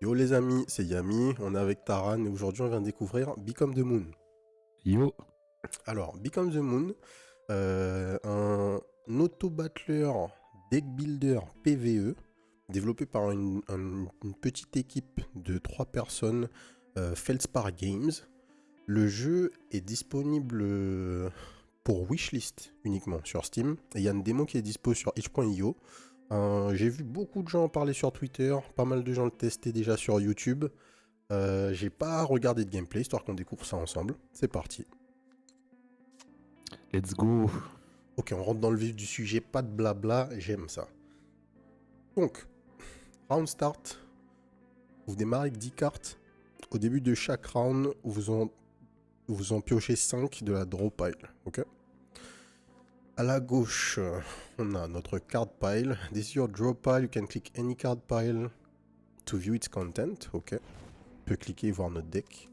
Yo les amis, c'est Yami, on est avec Taran et aujourd'hui on vient de découvrir Become the Moon. Yo, Alors, Become the Moon, un auto-battler deck builder PvE développé par une petite équipe de 3 personnes, Feldspar Games. Le jeu est disponible pour wishlist uniquement sur Steam et il y a une démo qui est dispo sur itch.io. J'ai vu beaucoup de gens en parler sur Twitter, pas mal de gens le tester déjà sur YouTube. J'ai pas regardé de gameplay, histoire qu'on découvre ça ensemble. C'est parti. let's go. Ok, on rentre dans le vif du sujet, pas de blabla, j'aime ça. Donc, round start. Vous démarrez avec 10 cartes. Au début de chaque round, vous en piochez 5 de la draw pile. Ok. À la gauche, on a notre card pile. This is your draw pile. You can click any card pile to view its content. Ok. On peut cliquer et voir notre deck.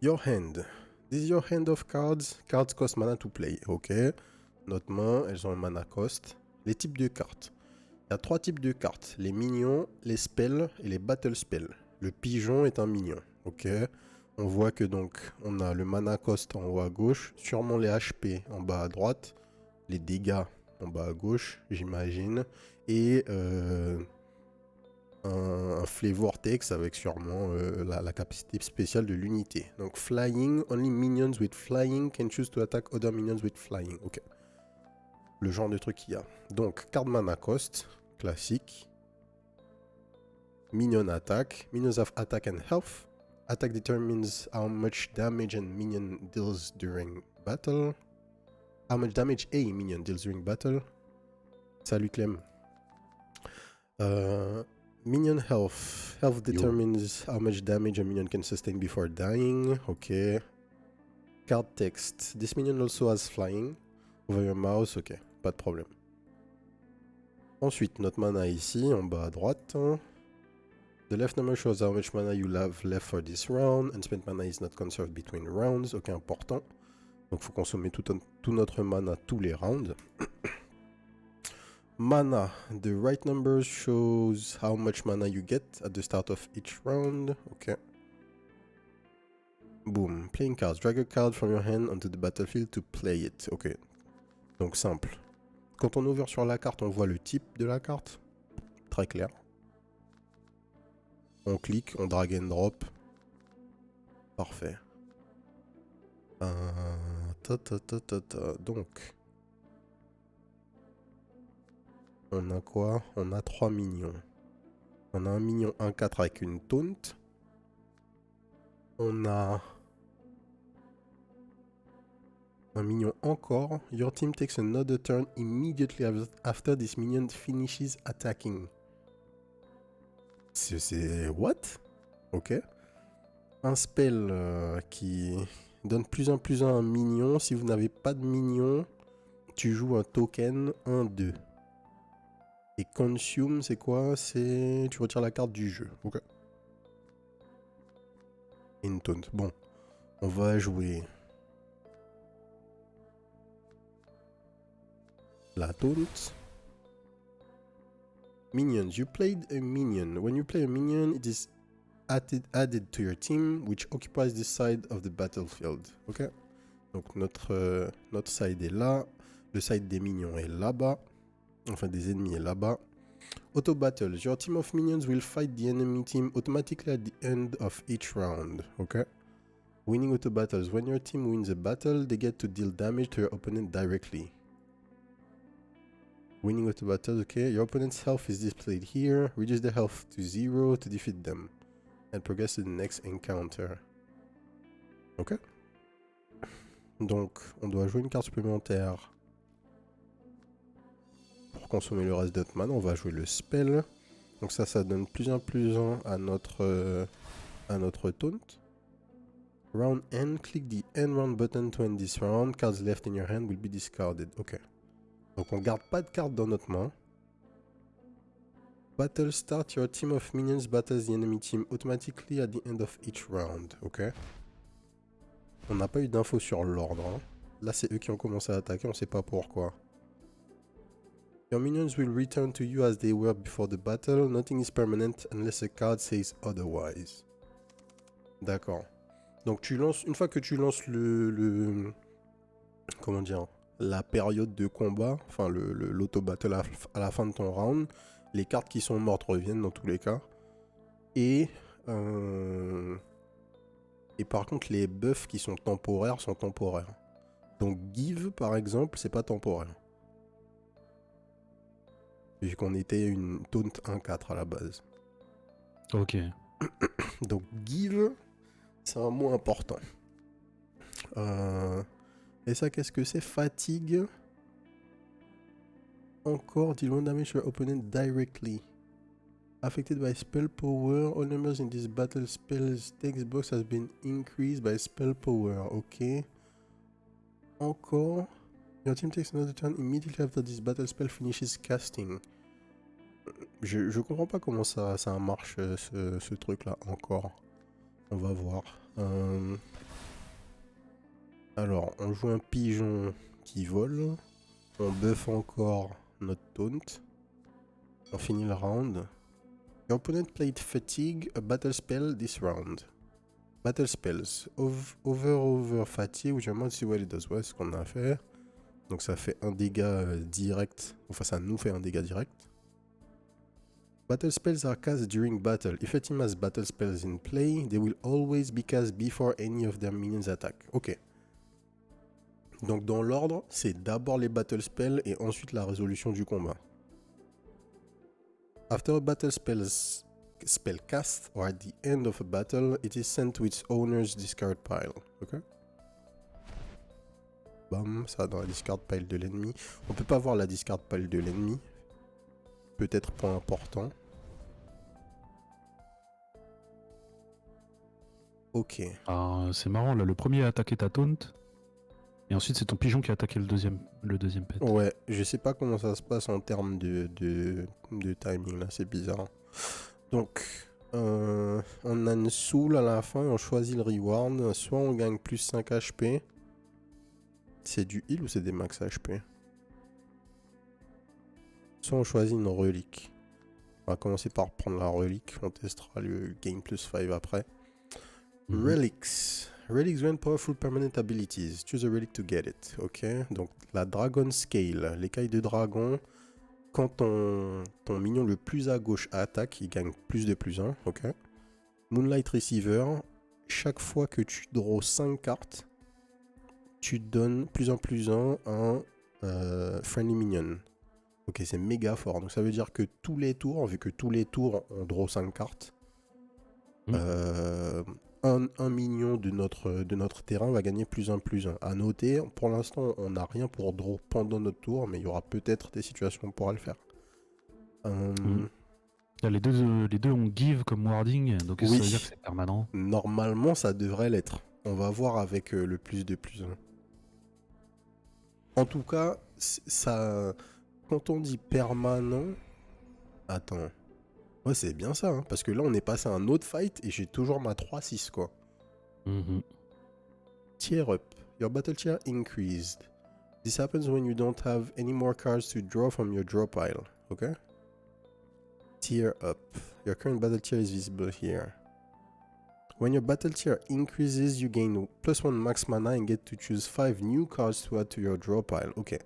Your hand. This is your hand of cards. Cards cost mana to play. Ok. Notre main, elles ont un mana cost. Les types de cartes. Il y a 3 types de cartes. Les minions, les spells et les battle spells. Le pigeon est un minion. Ok. On voit que donc on a le mana cost en haut à gauche. Sûrement les HP en bas à droite. Les dégâts en bas à gauche, j'imagine. Et un flavor text avec sûrement la capacité spéciale de l'unité. Donc flying, only minions with flying can choose to attack other minions with flying. Ok. Le genre de truc qu'il y a. Donc card mana cost, classique. Minion attack. Minions have attack and health. Attack determines how much damage a minion deals during battle. How much damage a minion deals during battle. Salut Clem. Minion health. Health determines how much damage a minion can sustain before dying. Ok. Card text. This minion also has flying. Over your mouse. Ok. Pas de problème. Ensuite, notre mana ici, en bas à droite. The left number shows how much mana you have left for this round. Unspent mana is not conserved between rounds. Ok, important. Donc, il faut consommer tout notre mana tous les rounds. Mana. The right number shows how much mana you get at the start of each round. Ok. Boom. Playing cards. Drag a card from your hand onto the battlefield to play it. Ok. Donc, simple. Quand on ouvre sur la carte, on voit le type de la carte. Très clair. On clique, on drag and drop. Parfait. Donc, on a quoi? On a 3 minions. On a un minion 1-4 avec une taunt. On a un minion encore. Your team takes another turn immediately after this minion finishes attacking. C'est what? Ok. Un spell qui donne plus 1 à un minion. Si vous n'avez pas de minion, tu joues un token 1-2. Et consume, c'est quoi? C'est... Tu retires la carte du jeu. Ok. Une taunt. Bon. On va jouer la taunt. Minions. You played a minion. When you play a minion, it is added to your team, which occupies this side of the battlefield. Ok. Donc notre side est là. Le side des minions est là-bas. Enfin, des ennemis est là-bas. Auto battles. Your team of minions will fight the enemy team automatically at the end of each round. Ok. Winning auto battles. When your team wins a battle, they get to deal damage to your opponent directly. Winning auto battles. Okay. Your opponent's health is displayed here. Reduce their health to 0 to defeat them. And progress to the next encounter. Ok. Donc, on doit jouer une carte supplémentaire pour consommer le reste de notre mana. On va jouer le spell. Donc ça donne plus 1 à notre taunt. Round end, click the end round button to end this round. Cards left in your hand will be discarded. Ok. Donc on garde pas de cartes dans notre main. Battle start, your team of minions battles the enemy team automatically at the end of each round. Ok. On n'a pas eu d'infos sur l'ordre. Hein. Là c'est eux qui ont commencé à attaquer, on sait pas pourquoi. Your minions will return to you as they were before the battle. Nothing is permanent unless a card says otherwise. D'accord. Donc tu lances, une fois que tu lances comment dire, la période de combat, enfin l'auto-battle à la fin de ton round, les cartes qui sont mortes reviennent dans tous les cas. Et par contre, les buffs qui sont temporaires sont temporaires. Donc Give, par exemple, c'est pas temporaire. Vu qu'on était une taunt 1-4 à la base. Ok. Donc Give, c'est un mot important. Et ça, qu'est-ce que c'est? Fatigue. Encore, deal one damage to your opponent directly. Affected by spell power, all numbers in this battle spells text box has been increased by spell power. Ok. Encore. Your team takes another turn immediately after this battle spell finishes casting. Je comprends pas comment ça marche ce truc là encore. On va voir. Alors, on joue un pigeon qui vole. On buff encore notre taunt. On finit le round. Your opponent played Fatigue, a battle spell this round. Battle spells. Over Fatigue, which amount to what it does. Ouais, c'est ce qu'on a fait. Donc ça fait un dégât direct. Enfin, ça nous fait un dégât direct. Battle spells are cast during battle. If a team has battle spells in play, they will always be cast before any of their minions attack. Ok. Donc dans l'ordre, c'est d'abord les battle spells et ensuite la résolution du combat. After a battle spell cast or at the end of a battle, it is sent to its owner's discard pile. Ok. Bam, ça dans la discard pile de l'ennemi. On peut pas voir la discard pile de l'ennemi. Peut-être point important. Ok. Ah, c'est marrant, là, le premier a attaqué ta taunt. Et ensuite, c'est ton pigeon qui a attaqué le deuxième pet. Ouais, je sais pas comment ça se passe en termes de timing là, c'est bizarre. Donc, on a une soul à la fin et on choisit le reward. Soit on gagne plus 5 HP. C'est du heal ou c'est des max HP? Soit on choisit une relique. On va commencer par prendre la relique. On testera le gain plus 5 après. Relics. Relics grant powerful permanent abilities. Choose a relic to get it. Ok. Donc la Dragon Scale. L'écaille de dragon. Quand ton minion le plus à gauche attaque, il gagne plus de plus 1. Ok. Moonlight Receiver. Chaque fois que tu draws 5 cartes, tu donnes plus 1 à un friendly minion. Ok, c'est méga fort. Donc ça veut dire que tous les tours, vu que tous les tours on draw 5 cartes, un minion de notre terrain va gagner plus 1. À noter, pour l'instant, on n'a rien pour draw pendant notre tour, mais il y aura peut-être des situations où on pourra le faire. Les deux ont give comme wording, donc oui, ça veut dire que c'est permanent. Normalement, ça devrait l'être. On va voir avec le plus 1. En tout cas, ça, quand on dit permanent... Attends... Ouais, c'est bien ça, hein, parce que là, on est passé à un autre fight et j'ai toujours ma 3-6, quoi. Tier up. Your battle tier increased. This happens when you don't have any more cards to draw from your draw pile. Okay? Tier up. Your current battle tier is visible here. When your battle tier increases, you gain +1 max mana and get to choose 5 new cards to add to your draw pile. Ok.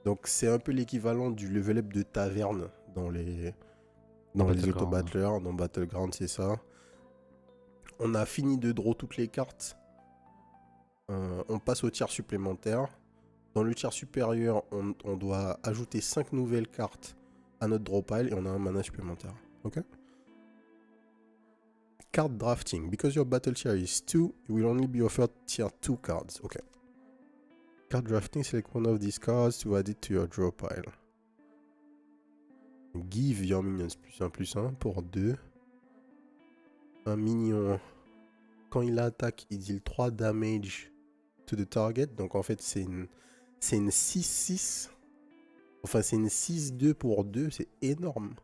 Donc c'est un peu l'équivalent du level up de taverne dans les auto-battlers. Dans Battleground, c'est ça. On a fini de draw toutes les cartes. On passe au tiers supplémentaire. Dans le tiers supérieur, on doit ajouter 5 nouvelles cartes à notre draw pile et on a un mana supplémentaire. Ok? Card drafting. Because your battle tier is 2, you will only be offered tier 2 cards. Ok. Card drafting, select one of these cards to add it to your draw pile. Give your minions +1/+1 pour 2. Un minion, quand il attaque, il deal 3 damage to the target. Donc en fait, c'est une 6-6. Enfin, c'est une 6-2 pour 2. C'est énorme.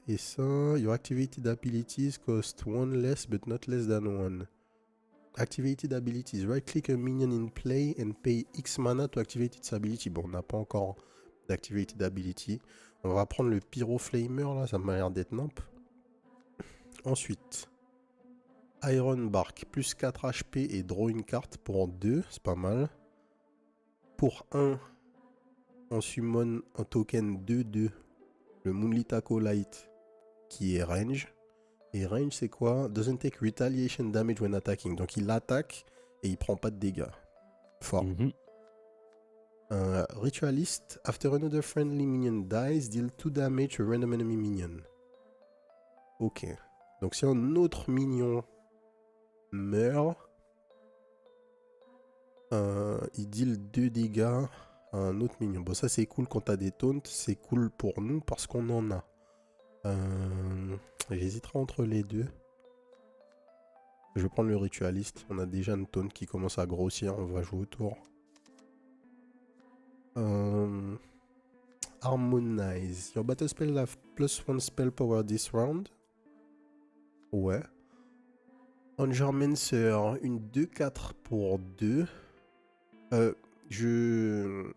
Et ça, your activated abilities cost 1 less but not less than 1. Activated abilities. Right-click a minion in play and pay X mana to activate its ability. Bon, on n'a pas encore d'activated ability. On va prendre le Pyro Flamer, là, ça m'a l'air d'être nimp. Ensuite, Iron Bark, plus 4 HP et draw une carte pour 2, c'est pas mal. Pour 1, on summon un token 2-2, le Moonlit Acolyte, qui est range. Et range, c'est quoi? Doesn't take retaliation damage when attacking. Donc il attaque et il prend pas de dégâts. Fort. Ritualist, after another friendly minion dies, deal 2 damage to a random enemy minion. Ok. Donc si un autre minion meurt, il deal 2 dégâts à un autre minion. Bon, ça c'est cool quand t'as des taunts, c'est cool pour nous parce qu'on en a. J'hésiterai entre les deux. Je vais prendre le ritualiste. On a déjà une taunt qui commence à grossir. On va jouer autour. Harmonize. Your battle spell have +1 spell power this round. Ouais. Angermancer, une 2-4 pour 2.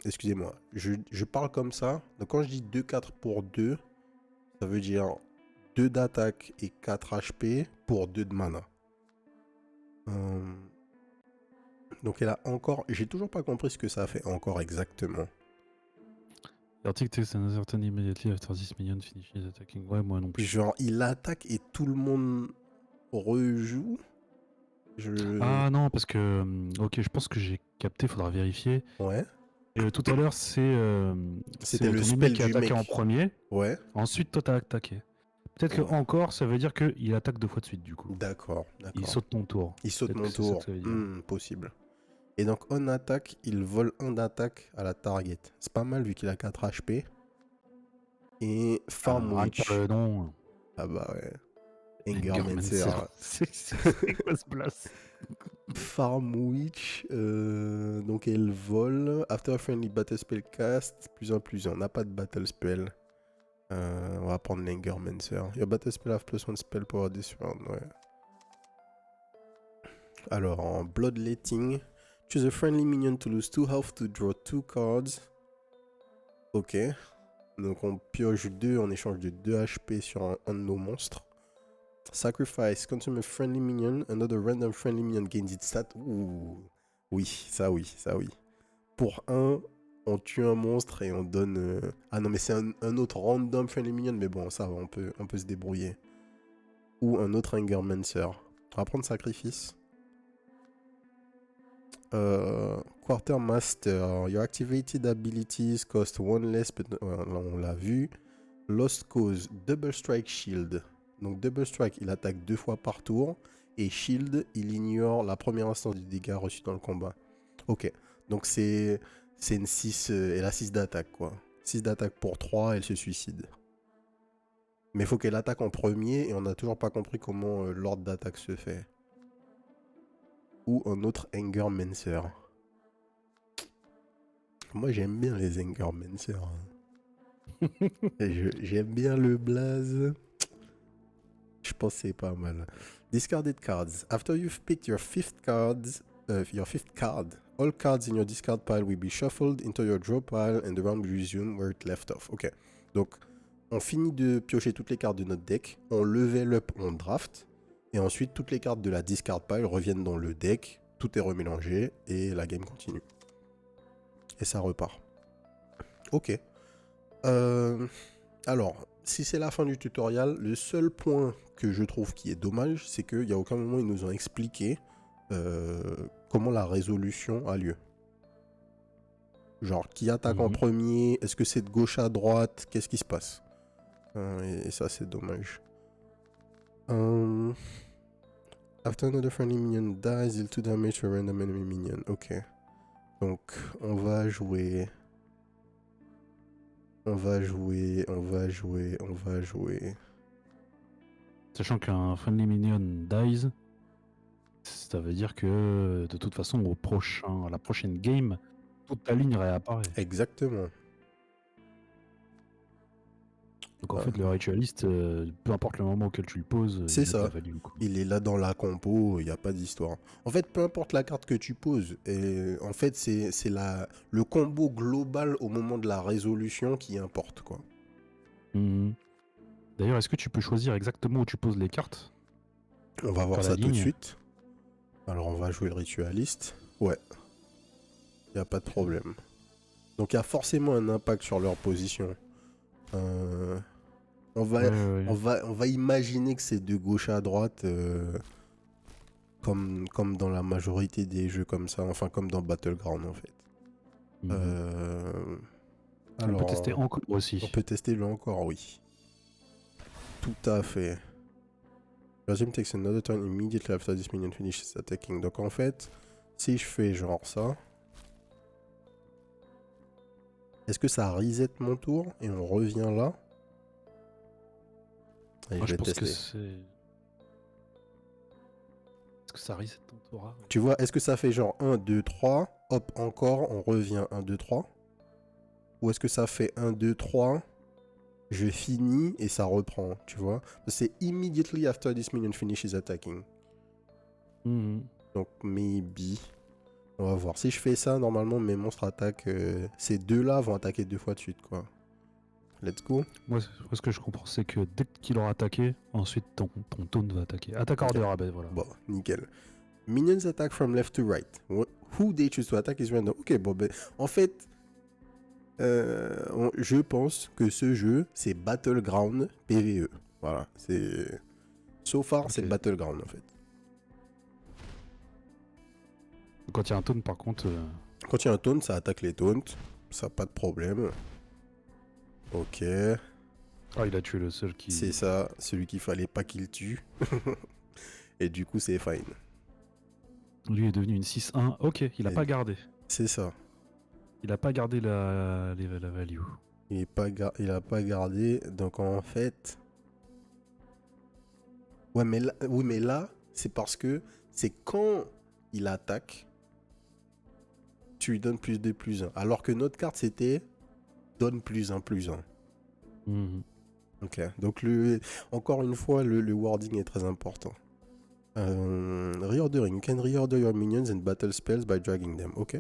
Excusez-moi. Je parle comme ça. Donc quand je dis 2-4 pour 2, ça veut dire 2 d'attaque et 4 HP pour 2 de mana. Donc elle a encore... J'ai toujours pas compris ce que ça fait encore exactement. L'article takes an certain immediately after this minion finishes attacking. Ouais, moi non plus. Genre il attaque et tout le monde rejoue. Ah non, parce que... Ok, je pense que j'ai capté, faudra vérifier. Ouais. Et tout à l'heure, c'est C'était le ton spell email qui a du attaqué mec. en premier. Ouais. Ensuite, toi, t'as attaqué. Peut-être que Ouais. encore, ça veut dire qu'il attaque 2 fois de suite, du coup. D'accord. Il saute ton tour. Il saute Peut-être mon que c'est ça tour. que ça veut dire. Possible. Et donc on attaque, il vole 1 d'attaque à la target. C'est pas mal vu qu'il a 4 HP. Et Farm Witch. Non. Ah bah ouais. Angermancer. Angermancer. C'est quoi ce place? Farm Witch. Donc elle vole. After a friendly battle spell cast. +1/+1. On n'a pas de battle spell. On va prendre l'Angermancer. Your battle spell have +1 spell power this round. Ouais. Alors en Bloodletting. Choose a friendly minion to lose 2 health to draw 2 cards. Ok. Donc on pioche 2 en échange de 2 HP sur un de nos monstres. Sacrifice, consume a friendly minion, another random friendly minion gains its stat. Ouh. Oui, ça oui, ça oui. Pour 1, on tue un monstre et on donne... Ah non mais c'est un autre random friendly minion, mais bon ça va, on peut se débrouiller. Ou un autre Angermancer. On va prendre sacrifice. Quartermaster, your activated abilities cost 1 less, but là on l'a vu. Lost Cause, Double Strike Shield. Donc Double Strike, il attaque 2 fois par tour. Et Shield, il ignore la première instance du dégât reçu dans le combat. Ok, donc c'est une 6, elle a 6 d'attaque quoi. 6 d'attaque pour 3, elle se suicide. Mais il faut qu'elle attaque en premier et on n'a toujours pas compris comment l'ordre d'attaque se fait. Ou un autre Angermancer. Moi j'aime bien les Angermancer. J'aime bien le blaze. Je pense que c'est pas mal. Discarded cards. After you've picked your fifth card, all cards in your discard pile will be shuffled into your draw pile and the round will resume where it left off. Ok. Donc on finit de piocher toutes les cartes de notre deck, on level up, on draft, et ensuite toutes les cartes de la discard pile reviennent dans le deck, tout est remélangé et la game continue. Et ça repart. Ok. Alors, si c'est la fin du tutoriel, le seul point que je trouve qui est dommage, c'est qu'il n'y a aucun moment où ils nous ont expliqué comment la résolution a lieu. Genre, qui attaque en premier? Est-ce que c'est de gauche à droite? Qu'est-ce qui se passe? Et ça, c'est dommage. After another friendly minion dies, deal 2 damage to a random enemy minion. Ok. Donc, on va jouer... Sachant qu'un friendly minion dies, ça veut dire que de toute façon à la prochaine game, toute ta ligne réapparaît. Exactement. Donc en Ah, fait, le ritualiste, peu importe le moment auquel tu le poses, c'est il a ta ça. value, quoi. Il est là dans la compo, il n'y a pas d'histoire. En fait, peu importe la carte que tu poses, et en fait, c'est le combo global au moment de la résolution qui importe, quoi. Mhm. D'ailleurs, est-ce que tu peux choisir exactement où tu poses les cartes? On va Donc voir à la ça tout de ligne. suite. Alors, on va jouer le ritualiste. Ouais, il n'y a pas de Ok. problème. Donc, il y a forcément un impact sur leur position. Euh, on, va, Ouais, ouais, ouais. on va imaginer que c'est de gauche à droite, comme dans la majorité des jeux comme ça, enfin comme dans Battleground en fait. Mhm. Euh, On peut tester alors, encore on aussi. peut tester le encore, oui. Tout à fait. Regime takes another turn immediately after this minion finishes attacking. Donc en fait, si je fais genre ça, est-ce que ça reset mon tour et on revient là? Allez, Moi, je je vais pense que tester. c'est. Est-ce que ça reset ton Torah? Tu vois, est-ce que ça fait genre 1, 2, 3, hop, encore, on revient 1, 2, 3? Ou est-ce que ça fait 1, 2, 3, je finis et ça reprend, tu vois? C'est immediately after this minion finishes attacking. Mhm. Donc maybe. On va voir. Si je fais ça, normalement mes monstres attaquent. Ces deux-là vont attaquer 2 fois de suite, quoi. Let's go. Moi, ce que je comprends, c'est que dès qu'il aura attaqué, ensuite ton taunt va attaquer. Attaque Ok. order, ah ben voilà. Bon, nickel. Minions attack from left to right. Who they choose to attack is random. Ok, bon, ben, en fait, je pense que ce jeu, c'est Battleground PvE. Voilà, c'est. So far, Ok. c'est Battleground en fait. Quand il y a un taunt, par contre, Quand il y a un taunt, ça attaque les taunts. Ça, pas de problème. Ok, ah, il a tué le seul qui. c'est ça, celui qu'il fallait pas qu'il tue. Et du coup, c'est fine. Lui est devenu une 6-1. Ok, il a Et pas gardé. c'est ça. Il a pas gardé la value. Il a pas gardé. Donc en fait. Ouais, mais là, oui, mais là, c'est parce que c'est quand il attaque, tu lui donnes plus de plus un. Alors que notre carte, c'était donne plus un plus un. Mhm. Ok. Donc encore une fois, le wording est très important. Reordering. You can reorder your minions and battle spells by dragging them. Ok.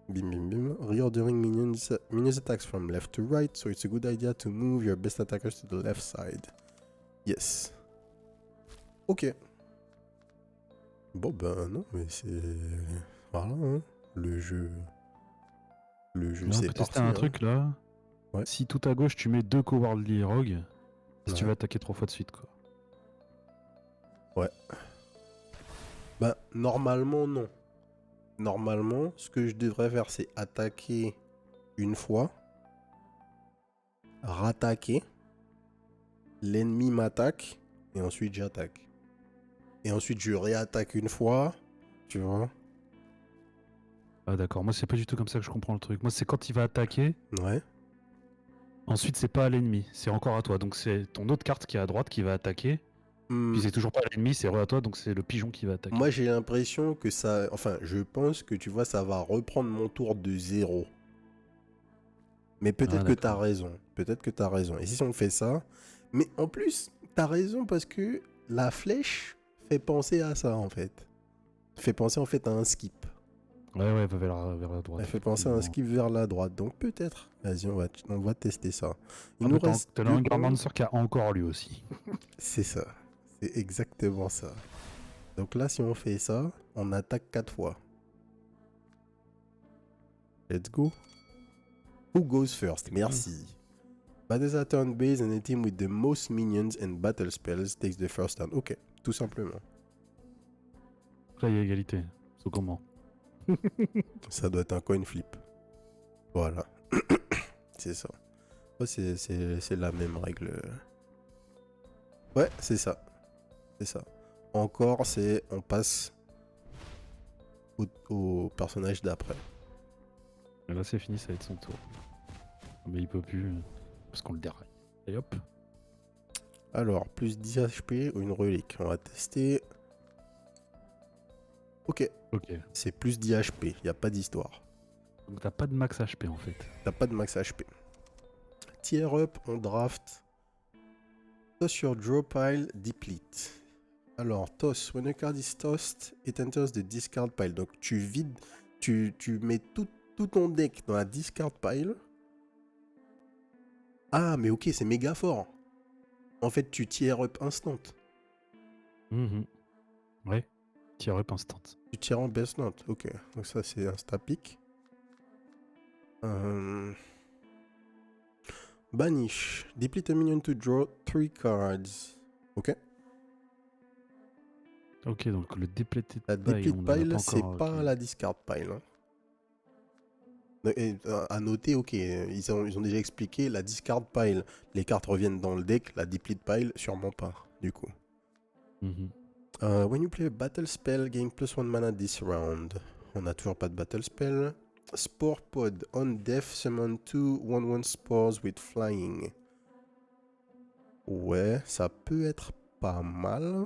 Bim bim bim. Reordering minions attacks from left to right, so it's a good idea to move your best attackers to the left side. Yes. Ok. Bon ben non, mais c'est... Voilà, hein. Le jeu... Le jeu, Là, on c'est peut tester parti, un hein. truc là. Ouais. Si tout à gauche tu mets 2 Cowardly Rogue, si tu Ouais. vas attaquer 3 fois de suite, quoi. Ouais. Ben, normalement, non. Normalement, ce que je devrais faire, c'est attaquer une fois, rattaquer, l'ennemi m'attaque, et ensuite j'attaque. Et ensuite je réattaque une fois, tu vois. Ah d'accord, moi c'est pas du tout comme ça que je comprends le truc. Moi c'est quand il va attaquer, Ouais. ensuite c'est pas à l'ennemi, c'est encore à toi. Donc c'est ton autre carte qui est à droite qui va attaquer, Hmm, puis c'est toujours pas à l'ennemi, c'est re à toi, donc c'est le pigeon qui va attaquer. moi j'ai l'impression que ça... Enfin, je pense que, tu vois, ça va reprendre mon tour de 0. Mais Ah peut-être que t'as d'accord. raison. Peut-être que t'as raison. Et si on fait ça... Mais en plus, t'as raison parce que la flèche fait penser à ça, en fait. Fait penser, en fait, à un skip. Ouais, va vers la droite, Elle fait penser à un effectivement. skip vers la droite. Donc peut-être. Vas-y, on va tester ça. Il Ah nous bah reste t'as le 2 Hunger rounds. Mancer qui a encore lui aussi. C'est ça. C'est exactement ça. Donc là, si on fait ça, on attaque 4 fois. Let's go. Who goes first? Merci. Battles a turn base and a team with the most minions and battle spells takes the first turn. Ok, tout simplement. Là il y a égalité. C'est comment? Ça doit être un coin flip. Voilà. C'est ça. Ouais, c'est la même règle. Ouais, c'est ça. C'est ça. Encore, c'est on passe au personnage d'après. Là c'est fini, ça va être son tour. Mais il peut plus, parce qu'on le déraille. Et hop. Alors, plus 10 HP ou une relique. On va tester. Ok, Ok. c'est plus 10 HP. Il n'y a pas d'histoire. Donc t'as pas de max HP en fait. T'as pas de max HP. Tier up, on draft Toss your draw pile, deplete. Alors, toss. When a card is tossed, it enters the discard pile. Donc, tu vides, tu mets tout ton deck dans la discard pile. Ah, mais ok, c'est méga fort. En fait, tu tier up instant. Ouais. Tier up instant. Tu tires en best note. Ok, donc ça, c'est insta-pick. Banish. Deplete a minion to draw 3 cards. Ok. Ok, donc le depleted La pile, deplete on en a pile, pas c'est encore. pas Ok. la discard pile. Hein. Et, à noter, ok, ils ont déjà expliqué la discard pile. Les cartes reviennent dans le deck, la deplete pile, sûrement pas, du coup. When you play a battle spell, gain +1 mana this round. On n'a toujours pas de battle spell. Spore Pod. On death, summon 2 1/1 spores with flying. Ouais, ça peut être pas mal.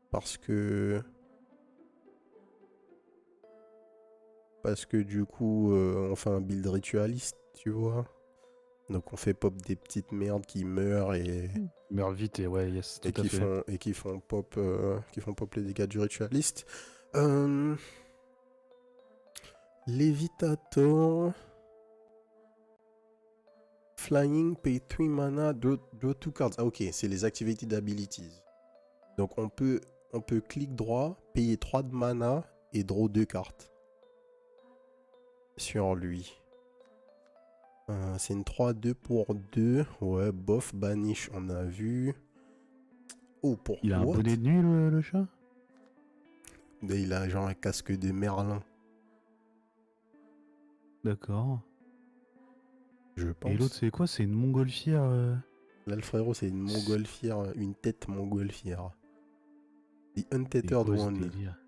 Parce que du coup, on fait un build ritualiste, tu vois. Donc on fait pop des petites merdes qui meurent et Meurt vite et ouais, yes, tout à fait. qui font pop les dégâts du ritualiste. Levitator. Flying, pay 3 mana, draw 2 cards. Ah ok, c'est les activated abilities. Donc on peut clic droit, payer 3 de mana et draw 2 cartes. Sur lui. C'est une 3-2 pour 2. Ouais, bof, banish, on a vu. Oh, pour Il a un what? bonnet de nuit, le chat? Il a genre un casque de Merlin. D'accord. Je pense. Et l'autre, c'est quoi? C'est une montgolfière. Là, le frérot, c'est une montgolfière, une tête montgolfière. The C'est Untethered quoi ce One. délire?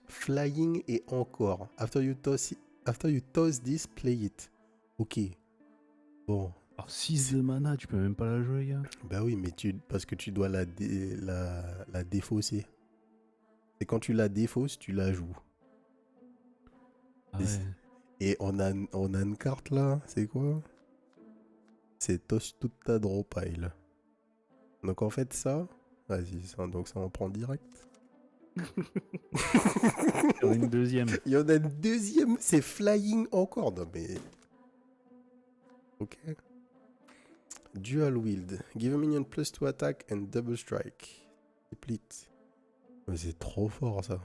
Flying et encore. After you toss this, play it. Ok. Bon. Alors 6 de mana, tu peux même pas la jouer, gars. Bah oui, mais parce que tu dois la défausser. Et quand tu la défausses, tu la joues. Ah ouais. Et on a une carte là, c'est quoi? C'est toss toute ta draw pile. Donc en fait ça, vas-y, donc ça on prend direct. Il y en a une deuxième. Il y en a une deuxième, c'est flying encore. Non mais... Ok. Dual wield. Give a minion +2 attack and double strike. Deplete. Mais c'est trop fort ça.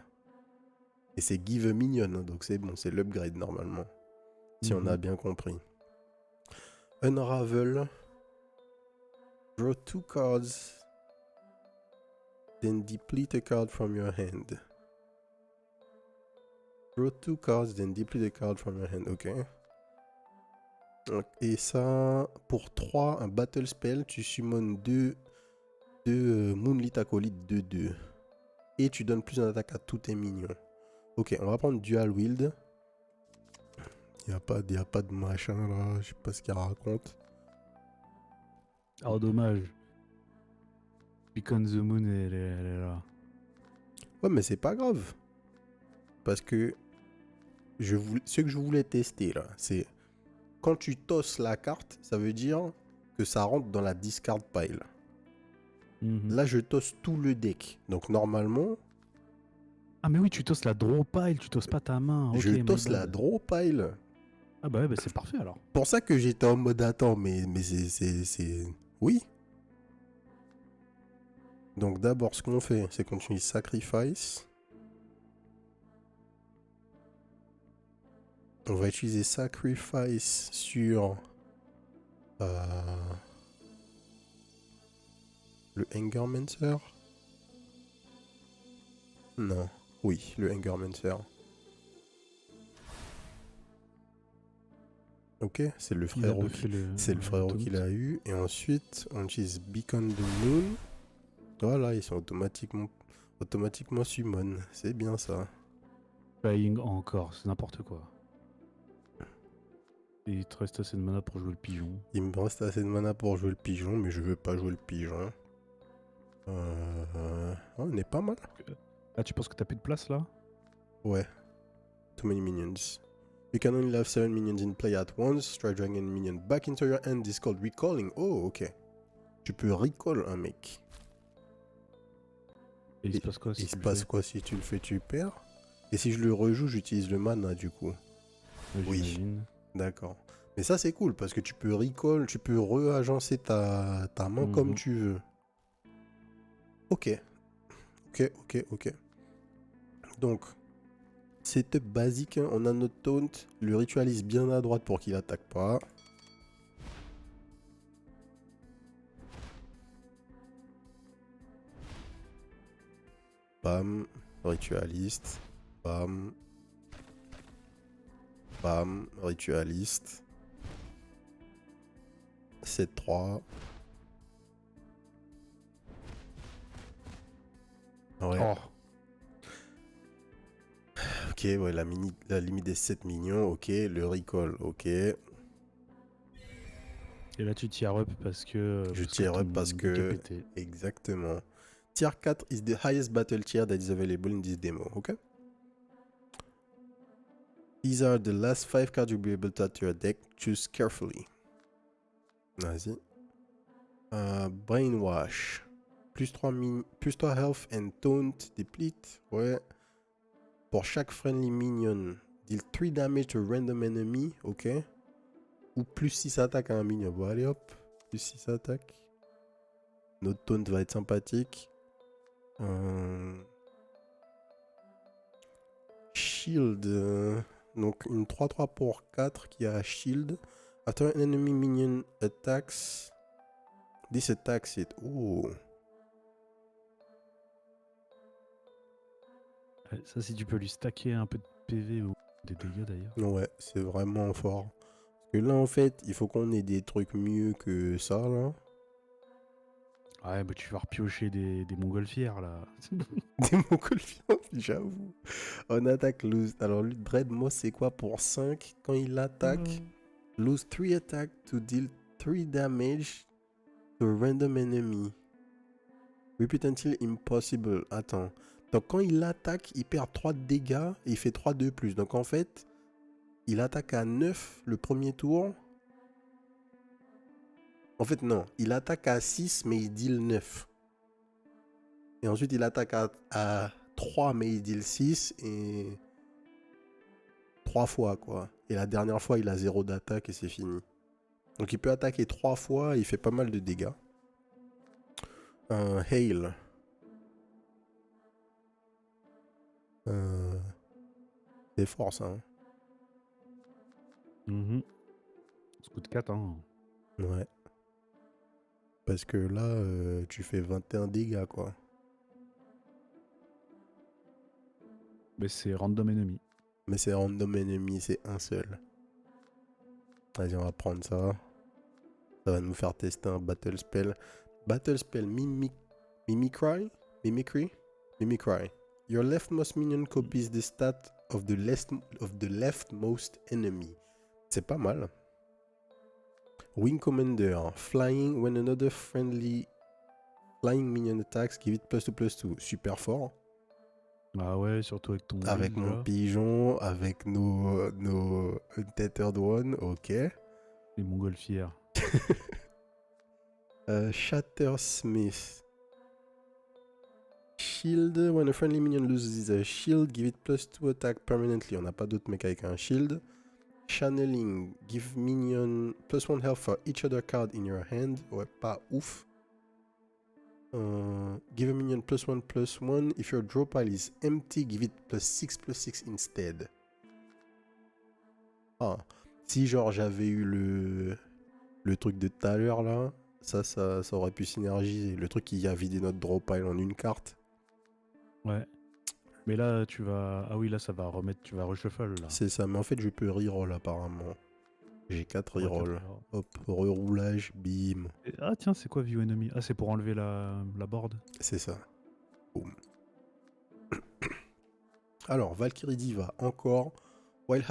Et c'est give a minion, hein, donc c'est bon, c'est l'upgrade normalement. Si on a bien compris. Unravel. Draw 2 cards. Then deplete a card from your hand. Draw 2 cards, then deplete a card from your hand. Ok. Et ça, pour 3, un battle spell, tu summon 2 Moonlit Acolyte 2/2. Et tu donnes plus d'attaque à tous tes minions. Ok, on va prendre Dual Wield. Il n'y a pas de machin là, je sais pas ce qu'il raconte. Oh, dommage. Beacon the Moon, elle est là. Ouais, mais c'est pas grave. Parce que ce que je voulais tester là, c'est quand tu tosses la carte, ça veut dire que ça rentre dans la discard pile. Là, je tosse tout le deck. Donc normalement... Ah mais oui, tu tosses la draw pile, tu tosses pas ta main. Je Okay, tosse la draw pile. Ah bah ouais, bah c'est parfait alors. Pour ça que j'étais en mode attends, mais c'est... Oui. Donc d'abord, ce qu'on fait, c'est qu'on utilise Sacrifice. On va utiliser Sacrifice sur... le Angermancer. Non. Oui, le Angermancer. Ok, c'est le frérot qui l'a eu. Et ensuite, on utilise Beacon the Moon. Voilà, ils sont automatiquement summon. C'est bien ça. Flying encore, c'est n'importe quoi. Et il te reste assez de mana pour jouer le pigeon. Il me reste assez de mana pour jouer le pigeon, mais je veux pas jouer le pigeon. On est pas mal. Ah, tu penses que t'as plus de place là? Ouais. Too many minions. You can only have 7 minions in play at once. Strike Dragon minion back into your hand. This is called recalling. Oh, ok. Tu peux recall un mec. Et il se passe quoi si Il tu se le passe fais? quoi si tu le fais? Tu perds. Et si je le rejoue, j'utilise le mana du coup. Ouais, Oui. j'imagine. D'accord. Mais ça c'est cool parce que tu peux recall, tu peux re-agencer ta main comme tu veux. Ok. Ok. Donc, setup basique, hein. On a notre taunt, le ritualise bien à droite pour qu'il attaque pas. Bam, ritualiste. Bam. Bam, ritualiste. 7-3. Ouais. Oh, Ok, ouais, la limite des 7 millions, ok. Le recall, ok. et là tu tires up parce que Je tire up ton parce deck est que... pété. Exactement. Tier 4 is the highest battle tier that is available in this demo, ok? These are the last 5 cards you'll be able to add to your deck. Choose carefully. Vas-y. Brainwash. Plus 3 health and taunt deplete. Ouais. Pour chaque friendly minion, deal 3 damage to random enemy. Ok. Ou plus 6 attaques à un minion. Bon, allez hop. Plus 6 attaques. Notre taunt va être sympathique. Shield. Donc une 3-3 pour 4 qui a shield. After an enemy minion attacks. This attacks it. Oh. Ça, si tu peux lui stacker un peu de PV ou des dégâts d'ailleurs. Ouais, c'est vraiment fort. Parce que là, en fait, il faut qu'on ait des trucs mieux que ça, là. Ouais, bah tu vas repiocher des montgolfières là. Des montgolfières, j'avoue. On attaque lose. Alors, lui, Dreadmos, c'est quoi pour 5? Quand il attaque, lose 3 attack to deal 3 damage to a random enemy. Repeat until impossible. Attends. Donc, quand il attaque, il perd 3 de dégâts et il fait 3 de plus. Donc, en fait, il attaque à 9 le premier tour. En fait, non. Il attaque à 6, mais il deal 9. Et ensuite, il attaque à 3, mais il deal 6. Et 3 fois, quoi. Et la dernière fois, il a 0 d'attaque et c'est fini. Donc, il peut attaquer 3 fois et il fait pas mal de dégâts. Hail. C'est fort, ça. Hein. Ça coûte 4, hein. Ouais. Parce que là, tu fais 21 dégâts, quoi. Mais c'est random enemy. Mais c'est random enemy, c'est un seul. Vas-y, on va prendre ça. Ça va nous faire tester un battle spell. Battle spell Mimicry. Your leftmost minion copies the stat of the leftmost enemy. C'est pas mal. Wing Commander. Flying when another friendly flying minion attacks, give it +2/+2. Super fort. Ah ouais, surtout avec ton Avec build, mon là. pigeon, avec nos Untethered One, ok. Les montgolfières. Shattersmith. Shield. When a friendly minion loses a shield, give it +2 attack permanently. On n'a pas d'autres mecs avec un shield. Channeling. Give minion +1 health for each other card in your hand. Ouais, pas ouf. Give a minion +1/+1. If your draw pile is empty, give it +6/+6 instead. Ah, si genre j'avais eu le truc de tout à l'heure là, ça aurait pu synergiser. Le truc qui a vidé notre draw pile en une carte. Ouais. Mais là, tu vas... Ah oui, là, ça va remettre... Tu vas reshuffle, là. C'est ça, mais en fait je peux reroll apparemment. J'ai 4 Ouais, reroll. Hop, reroulage, bim. Ah tiens, c'est quoi View Enemy? Ah, c'est pour enlever la board. C'est ça. Boum. Alors, Valkyrie Diva, encore. While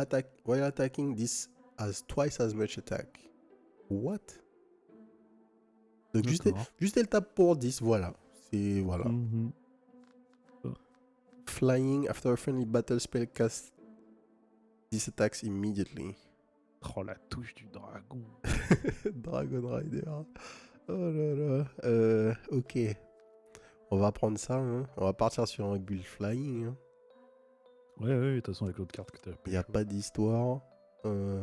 attacking, this has twice as much attack. What? Donc juste elle tape pour 10, voilà. C'est... voilà. Flying after a friendly battle spell cast This attacks immediately. Oh, la touche du dragon. Dragon Rider. Oh là là. Ok. On va prendre ça. Hein. On va partir sur un build flying. Hein. Ouais, de toute façon, avec l'autre carte que t'as Il n'y a pécho. pas d'histoire.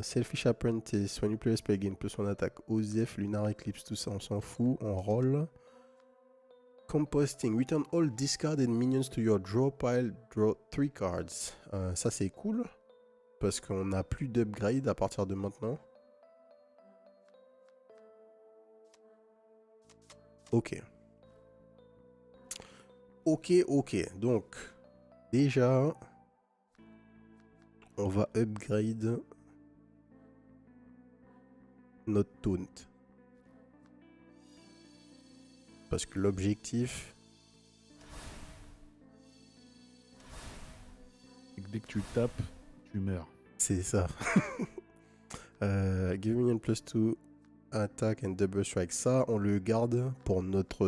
Selfish Apprentice. When you play a spell again, plus on attaque. OZF, Lunar Eclipse, tout ça, on s'en fout. On roll. Composting. Return all discarded minions to your draw pile. Draw 3 cards. Ça, c'est cool. Parce qu'on n'a plus d'upgrade à partir de maintenant. Ok. Ok. Donc, déjà, on va upgrade notre taunt. Parce que l'objectif, Et que dès que tu tapes, tu meurs. c'est ça. Give minion plus 2 attack and double strike. Ça, on le garde pour notre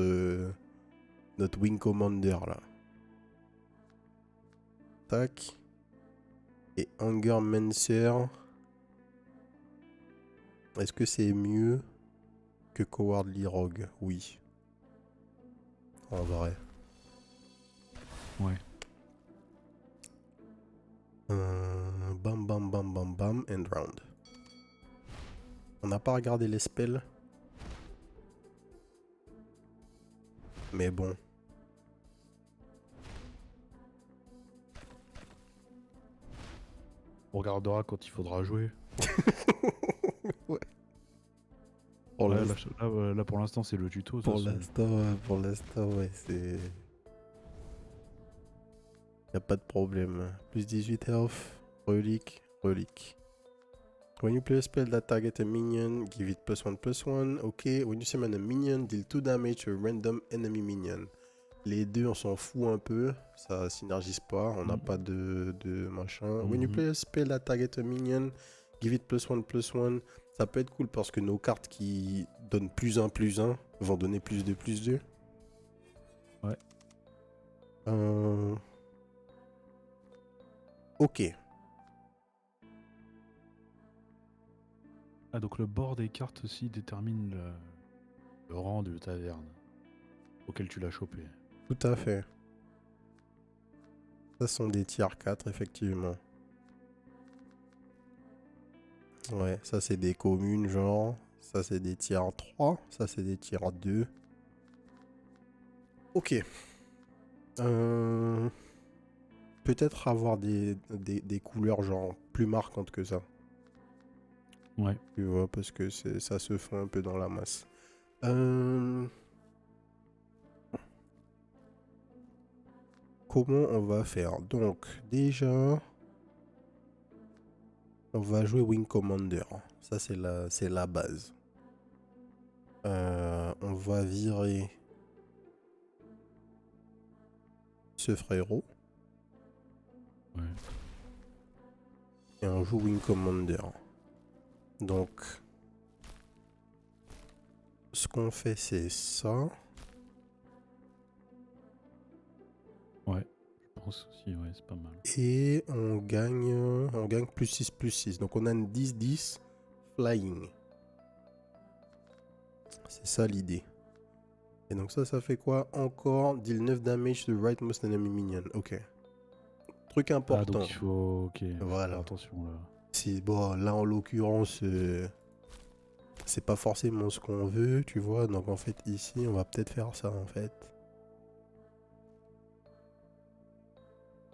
wing commander là. Tac. Et Anger Mancer. Est-ce que c'est mieux que Cowardly Rogue? Oui. En vrai. Ouais. Bam, end round. On n'a pas regardé les spells. Mais bon. On regardera quand il faudra jouer. Ouais. Ouais, là, pour l'instant, c'est le tuto. Pour l'instant, ouais, c'est... Y'a pas de problème. Plus 18 health, relique. When you play a spell that target a minion, give it +1/+1. Ok. When you summon a minion, deal 2 damage to a random enemy minion. Les deux, on s'en fout un peu. Ça synergise pas. On n'a pas de machin. When you play a spell that target a minion, give it +1/+1. Ça peut être cool parce que nos cartes qui donnent +1/+1 vont donner +2/+2. Ouais. Ok. Ah, donc le bord des cartes aussi détermine le rang de taverne auquel tu l'as chopé. Tout à fait. Ça sont des tiers 4, effectivement. Ouais, ça c'est des communes, genre. Ça c'est des tiers 3. Ça c'est des tiers 2. Ok. Peut-être avoir des couleurs, genre, plus marquantes que ça. Ouais. Tu vois, parce que ça se fond un peu dans la masse. Comment on va faire? Donc, déjà, on va jouer Wing Commander. Ça, c'est la base. On va virer ce frérot. Ouais. Et on joue Wing Commander. Donc, ce qu'on fait, c'est ça. Ouais. Je pense aussi, ouais, c'est pas mal. Et on gagne +6/+6. Donc, on a une 10/10 flying. C'est ça l'idée. Et donc ça fait quoi? Encore deal 9 damage to right most enemy minion. Ok. Truc important. Ah, donc il faut... Ok, voilà. faut faire attention là. Si, bon, là en l'occurrence, c'est pas forcément ce qu'on veut, tu vois. Donc en fait, ici, on va peut-être faire ça en fait.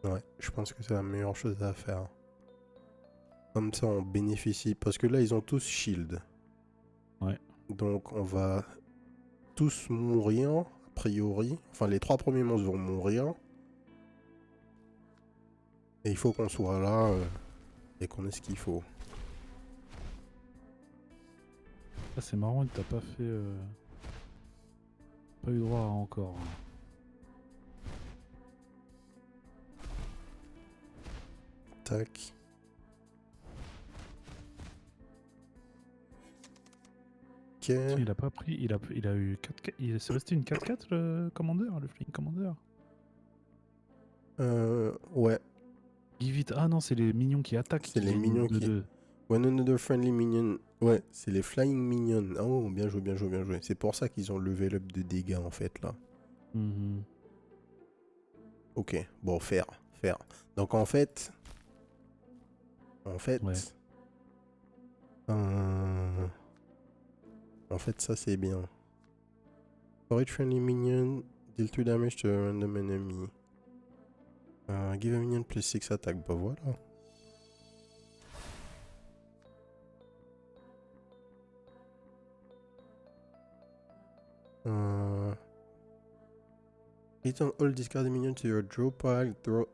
Ouais, je pense que c'est la meilleure chose à faire. Comme ça, on bénéficie. Parce que là, ils ont tous shield. Ouais. Donc on va tous mourir, a priori. Enfin, les 3 premiers monstres vont mourir. Et il faut qu'on soit là et qu'on ait ce qu'il faut. Ah, c'est marrant, t'as pas fait... Pas eu droit à encore. Tac. Ok. Il a pas pris... Il a eu 4... Il s'est resté une 4-4 le Commander, le Flying Commander. Ouais. Give it. Ah non, c'est les minions qui attaquent C'est qui les gagnent minions qui... 2-2. One another friendly minion. Ouais, c'est les flying minions. Oh, bien joué, bien joué, bien joué. C'est pour ça qu'ils ont level up de dégâts en fait là. Mhm. Ok, bon, faire. Donc en fait... Ouais. euh, En fait, ça c'est bien. For each friendly minion, deal 2 damage to a random enemy. Give a minion plus 6 attack. Bah voilà. Return all discarded minions to your draw pile. Draw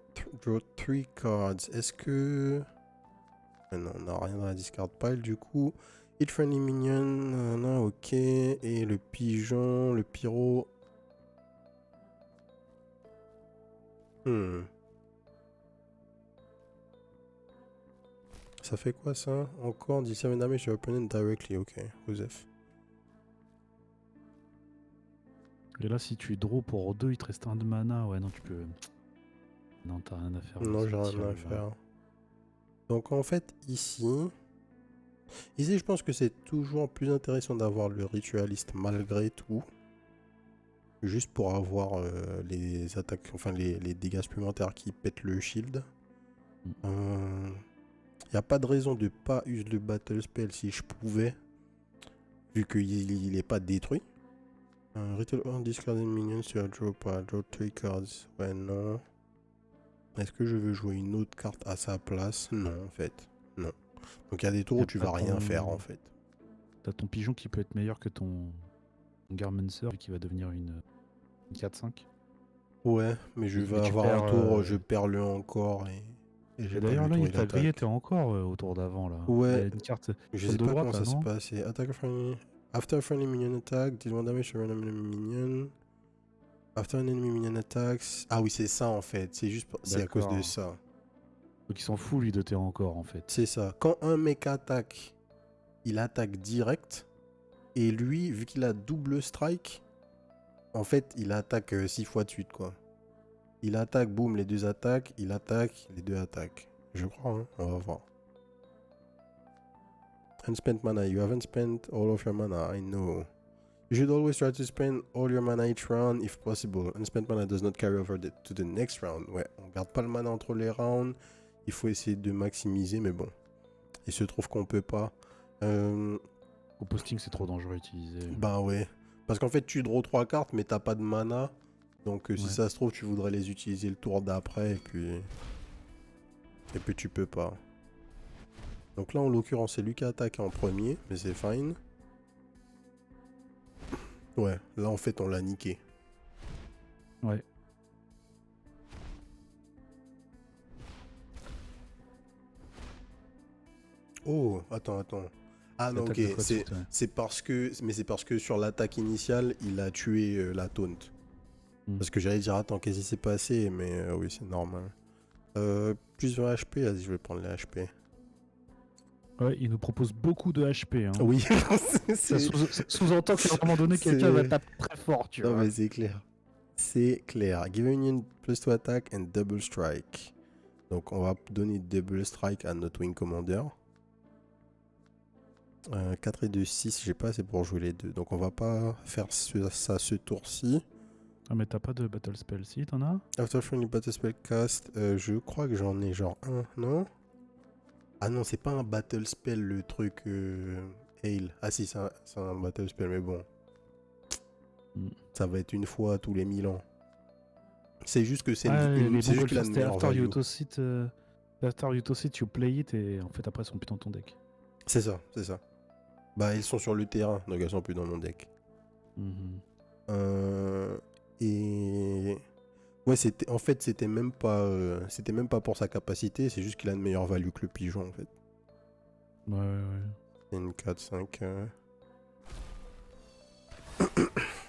3 cards. Est-ce que... Non, on n'a rien dans la discard pile du coup. Each friendly minion, non, ok. Et le pigeon, le pyro. Ça fait quoi ça? Encore 17 damage to your opponent directly, ok. Joseph. Et là, si tu draw pour 2, il te reste 1 de mana. Ouais, non, tu peux. Non, t'as rien à faire. Non, ce j'ai rien à tir-là. faire. Donc en fait, ici, je pense que c'est toujours plus intéressant d'avoir le ritualiste malgré tout. Juste pour avoir les attaques, enfin les dégâts supplémentaires qui pètent le shield. Il n'y a pas de raison de pas user le battle spell si je pouvais. Vu qu'il n'est pas détruit. Ritual on discarded minions sur a draw pile. Draw 3 cards. Ouais, non. Est-ce que je veux jouer une autre carte à sa place? Non, en fait. Non. Donc il y a des tours où tu vas rien faire, en fait. T'as ton pigeon qui peut être meilleur que ton Garmancer et qui va devenir une 4-5. Ouais, mais je vais tu avoir un perds, tour, je perds le encore et j'ai Et pas d'ailleurs, le là, tour, il il t'a grillé, attaque. t'es encore au tour d'avant, là. Il y a Ouais, une carte je sur le sais dos pas droite, comment là, ça se non? passe. C'est attack friendly. After a friendly minion attack, deal 1 damage to random enemy minion. After an enemy minion attacks. Ah oui, c'est ça en fait. C'est juste, c'est à cause de D'accord. ça. Donc il s'en fout, lui, de tes encore, en fait. C'est ça. Quand un mec attaque, il attaque direct. Et lui, vu qu'il a double strike, en fait, il attaque 6 fois de suite, quoi. Il attaque, boum, les deux attaques. Il attaque, les deux attaques. Je crois, hein. On va voir. Unspent mana. You haven't spent all of your mana. I know. You should always try to spend all your mana each round if possible. Unspent mana does not carry over to the next round. Ouais, on garde pas le mana entre les rounds. Il faut essayer de maximiser, mais bon. Il se trouve qu'on peut pas. Au posting, c'est trop dangereux à utiliser. Bah ouais. Parce qu'en fait, tu draws 3 cartes, mais t'as pas de mana. Donc si Ouais. ça se trouve, tu voudrais les utiliser le tour d'après, et puis tu peux pas. Donc là, en l'occurrence, c'est lui qui attaque en premier, mais c'est fine. Ouais, là, en fait, on l'a niqué. Ouais. Oh, attends. Ah non, ok, c'est parce que sur l'attaque initiale, il a tué la taunt. Parce que j'allais dire, attends, qu'est-ce qui s'est passé? Mais oui, c'est normal. Plus 20 HP, vas-y, je vais prendre les HP. Ouais, il nous propose beaucoup de HP. Hein. Oui, ça sous-entend qu'à un moment donné, quelqu'un va taper très fort, tu vois. Non, mais c'est clair. C'est clair. Give a union plus to attack and double strike. Donc, on va donner double strike à notre wing commander. 4 et 2, 6, j'ai pas assez pour jouer les deux. Donc on va pas faire ça ce tour-ci. Ah mais t'as pas de battle spell si, t'en as? After friendly battle spell cast, je crois que j'en ai genre un, non? Ah non, c'est pas un battle spell le truc Hail. Ah si, c'est un battle spell, mais bon. Ça va être une fois tous les 1000 ans. C'est juste que c'est juste qu'il a une meilleure value. After you toss it, you play it, et en fait après elles sont plus dans ton deck. C'est ça. Bah, ils sont sur le terrain, donc elles sont plus dans mon deck. Et ouais, c'était même pas pour sa capacité, c'est juste qu'il a une meilleure value que le pigeon en fait. Ouais. C'est une 4-5.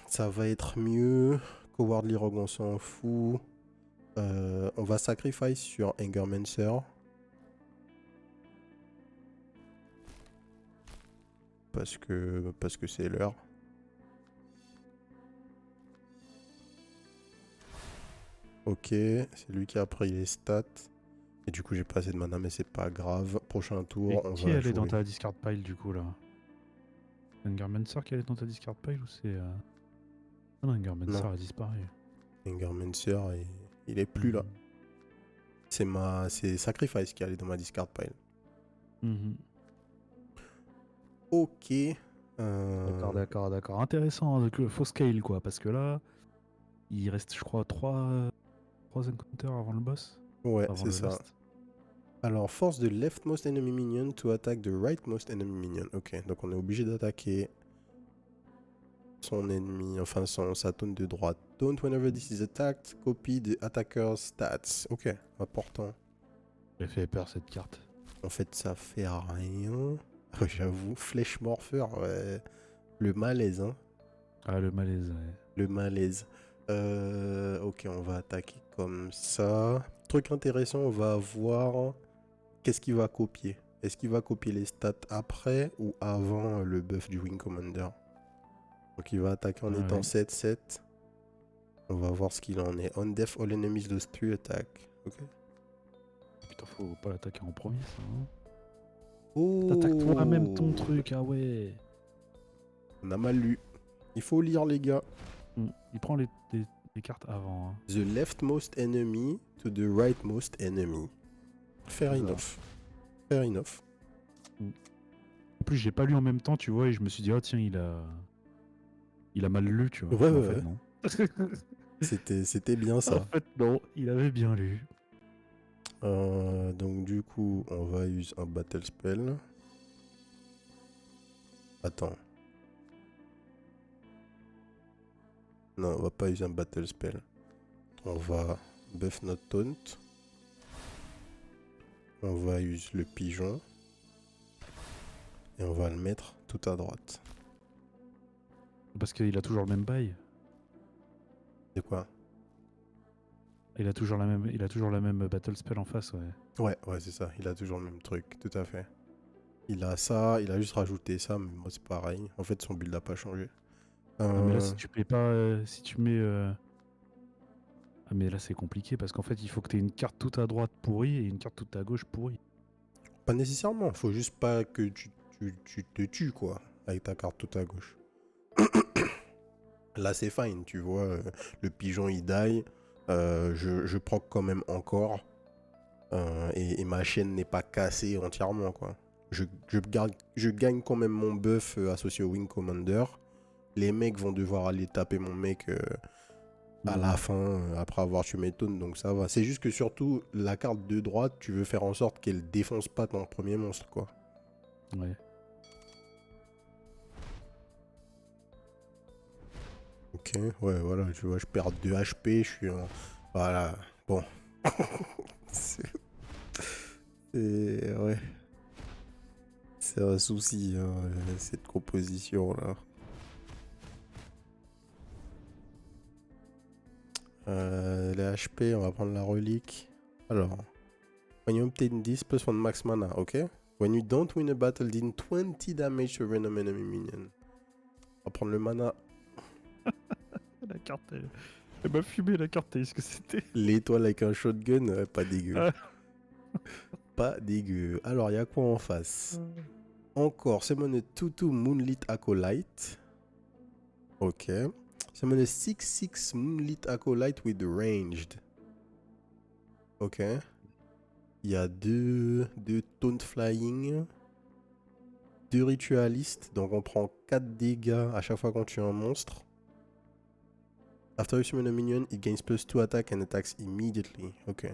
Ça va être mieux. Cowardly Rogue, on s'en fout. On va sacrifice sur Angermancer. Parce que c'est l'heure. Ok, c'est lui qui a pris les stats. Et du coup, j'ai pas assez de mana, mais c'est pas grave. Prochain Et tour, on qui va elle est dans jouer. ta discard pile du coup là? Angermancer qui elle est dans ta discard pile ou c'est. Ah non, Angermancer Non, a disparu. Angermancer, il est plus là. Mhm. C'est Sacrifice qui allait dans ma discard pile. Mhm. Ok. D'accord, d'accord, d'accord. Intéressant, donc le faux scale quoi, parce que là, il reste je crois 3 encounters avant le boss, Ouais, avant c'est le ça. last. Alors, force the leftmost enemy minion to attack the rightmost enemy minion. Ok, donc on est obligé d'attaquer son ennemi, enfin sa tourne de droite. Don't whenever this is attacked, copy the attacker's stats. Ok, important. J'ai fait peur cette carte. En fait, ça fait rien. J'avoue, Flèche Morpher, ouais. Le malaise, hein. Ah le malaise, ouais. Le malaise. Ok, on va attaquer comme ça. Truc intéressant, on va voir qu'est-ce qu'il va copier. Est-ce qu'il va copier les stats après ou avant le buff du Wing Commander? Donc il va attaquer en Ah étant ouais. 7-7. On va voir ce qu'il en est. On death, all enemies lose 3 attack. Ok. Putain, faut pas l'attaquer en premier ça. Hein. Oh, T'attaques toi-même ton truc, ah ouais. on a mal lu. Il faut lire, les gars. Il prend les cartes avant. Hein. The leftmost enemy to the rightmost enemy. Fair C'est ça. enough. Fair enough. En plus, j'ai pas lu en même temps, tu vois, et je me suis dit, oh tiens, il a mal lu, tu vois. Ouais, Mais en ouais, fait, ouais. non. C'était bien En ça. fait, non, il avait bien lu. Donc du coup, on va use un battle spell. Attends. Non, on va pas user un battle spell. On va buff notre taunt. On va use le pigeon. Et on va le mettre tout à droite. Parce qu'il a toujours le même bail. C'est quoi? Il a toujours la même battle spell en face, ouais. Ouais, c'est ça. Il a toujours le même truc, tout à fait. Il a ça, il a juste rajouté ça, mais moi c'est pareil. En fait, son build n'a pas changé. Non, mais là, si tu payes pas, si tu mets. Ah, mais là, c'est compliqué parce qu'en fait, il faut que tu aies une carte toute à droite pourrie et une carte toute à gauche pourrie. Pas nécessairement, faut juste pas que tu te tues, quoi, avec ta carte tout à gauche. Là, c'est fine, tu vois. Le pigeon, il die. Je proc quand même encore. Et ma chaîne n'est pas cassée entièrement, quoi. Je gagne quand même mon buff associé au Wing Commander. Les mecs vont devoir aller taper mon mec à la fin, après avoir tué mes taunes, donc ça va. C'est juste que surtout, la carte de droite, tu veux faire en sorte qu'elle défonce pas ton premier monstre, quoi. Ouais. Ok, ouais, voilà, tu vois, je perds 2 HP, je suis en... Voilà, bon. c'est... Ouais. C'est un souci, hein, cette composition-là. Les HP, on va prendre la relique. Alors, when you obtain this plus one max mana, ok? When you don't win a battle, deal 20 damage to a random enemy minion. On va prendre le mana. La carte, elle m'a fumé la carte, t'as vu ce que c'était? L'étoile avec un shotgun, pas dégueu. Ah. Pas dégueu. Alors, il y a quoi en face? Encore, summon a 2/2 Moonlit Acolyte. Ok. Summon a 6/6 Moonlit Acolyte with ranged. Ok. Il y a deux Taunt Flying. 2 ritualistes. Donc on prend 4 dégâts à chaque fois qu'on tue un monstre. After you summon a minion, it gains +2 attack and attacks immediately. Ok.